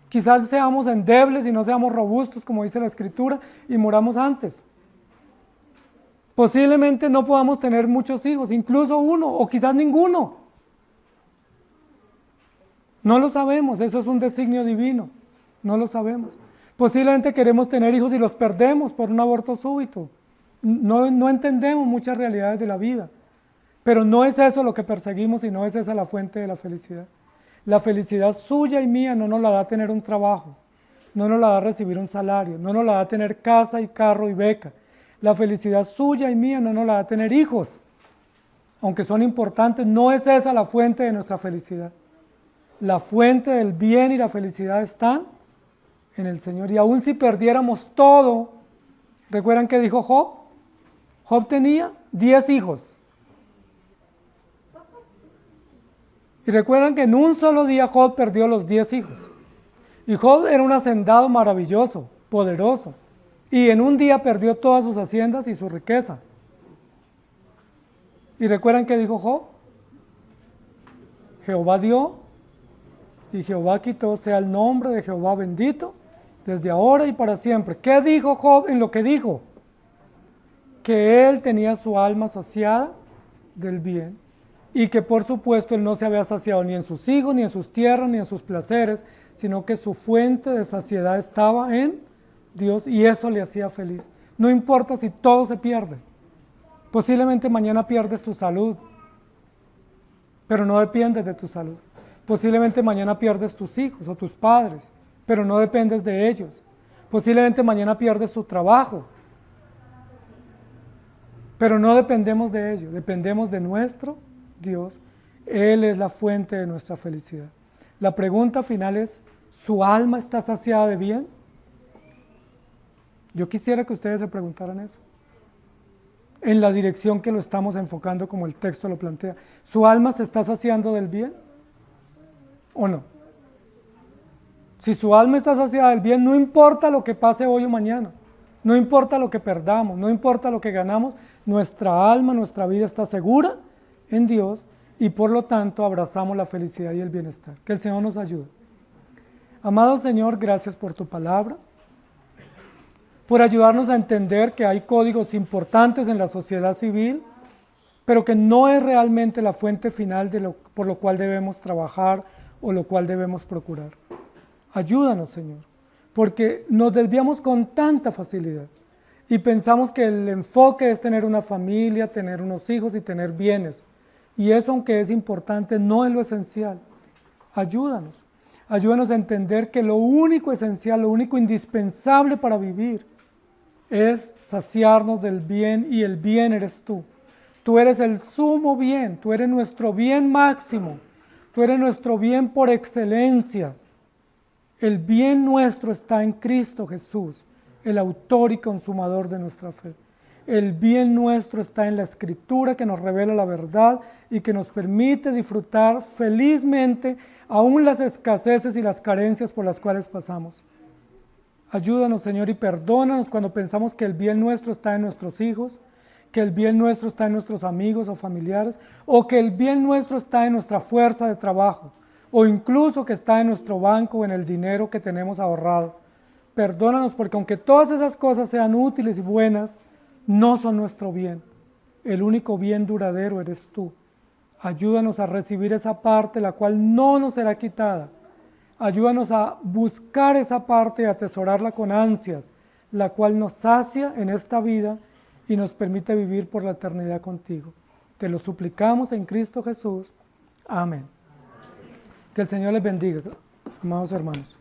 quizás seamos endebles y no seamos robustos, como dice la Escritura, y moramos antes. Posiblemente no podamos tener muchos hijos, incluso uno, o quizás ninguno. No lo sabemos, eso es un designio divino, no lo sabemos. Posiblemente queremos tener hijos y los perdemos por un aborto súbito. No entendemos muchas realidades de la vida, pero no es eso lo que perseguimos y no es esa la fuente de la felicidad. La felicidad suya y mía no nos la da tener un trabajo, no nos la da recibir un salario, no nos la da tener casa y carro y beca. La felicidad suya y mía no nos la da tener hijos, aunque son importantes, no es esa la fuente de nuestra felicidad. La fuente del bien y la felicidad están en el Señor. Y aun si perdiéramos todo, ¿recuerdan qué dijo Job? Job tenía 10 hijos. Y recuerdan que en un solo día Job perdió los 10 hijos. Y Job era un hacendado maravilloso, poderoso. Y en un día perdió todas sus haciendas y su riqueza. ¿Y recuerdan qué dijo Job? Jehová dio y Jehová quitó, sea el nombre de Jehová bendito, desde ahora y para siempre. ¿Qué dijo Job en lo que dijo? Que él tenía su alma saciada del bien y que por supuesto él no se había saciado ni en sus hijos, ni en sus tierras, ni en sus placeres, sino que su fuente de saciedad estaba en Dios y eso le hacía feliz. No importa si todo se pierde. Posiblemente mañana pierdes tu salud, pero no dependes de tu salud. Posiblemente mañana pierdes tus hijos o tus padres, pero no dependes de ellos. Posiblemente mañana pierdes tu trabajo, pero no dependemos de ellos, dependemos de nuestro Dios. Él es la fuente de nuestra felicidad. La pregunta final es, ¿su alma está saciada de bien? Yo quisiera que ustedes se preguntaran eso, en la dirección que lo estamos enfocando como el texto lo plantea. ¿Su alma se está saciando del bien o no? Si su alma está saciada del bien, no importa lo que pase hoy o mañana, no importa lo que perdamos, no importa lo que ganamos, nuestra alma, nuestra vida está segura en Dios y por lo tanto abrazamos la felicidad y el bienestar. Que el Señor nos ayude. Amado Señor, gracias por tu palabra, por ayudarnos a entender que hay códigos importantes en la sociedad civil, pero que no es realmente la fuente final por lo cual debemos trabajar o lo cual debemos procurar. Ayúdanos, Señor, porque nos desviamos con tanta facilidad y pensamos que el enfoque es tener una familia, tener unos hijos y tener bienes. Y eso, aunque es importante, no es lo esencial. Ayúdanos. Ayúdanos a entender que lo único esencial, lo único indispensable para vivir es saciarnos del bien y el bien eres tú. Tú eres el sumo bien, tú eres nuestro bien máximo, tú eres nuestro bien por excelencia. El bien nuestro está en Cristo Jesús, el autor y consumador de nuestra fe. El bien nuestro está en la Escritura que nos revela la verdad y que nos permite disfrutar felizmente aún las escaseces y las carencias por las cuales pasamos. Ayúdanos, Señor, y perdónanos cuando pensamos que el bien nuestro está en nuestros hijos, que el bien nuestro está en nuestros amigos o familiares, o que el bien nuestro está en nuestra fuerza de trabajo, o incluso que está en nuestro banco o en el dinero que tenemos ahorrado. Perdónanos porque aunque todas esas cosas sean útiles y buenas, no son nuestro bien. El único bien duradero eres tú. Ayúdanos a recibir esa parte la cual no nos será quitada. Ayúdanos a buscar esa parte y a atesorarla con ansias, la cual nos sacia en esta vida y nos permite vivir por la eternidad contigo. Te lo suplicamos en Cristo Jesús. Amén. Que el Señor les bendiga, amados hermanos.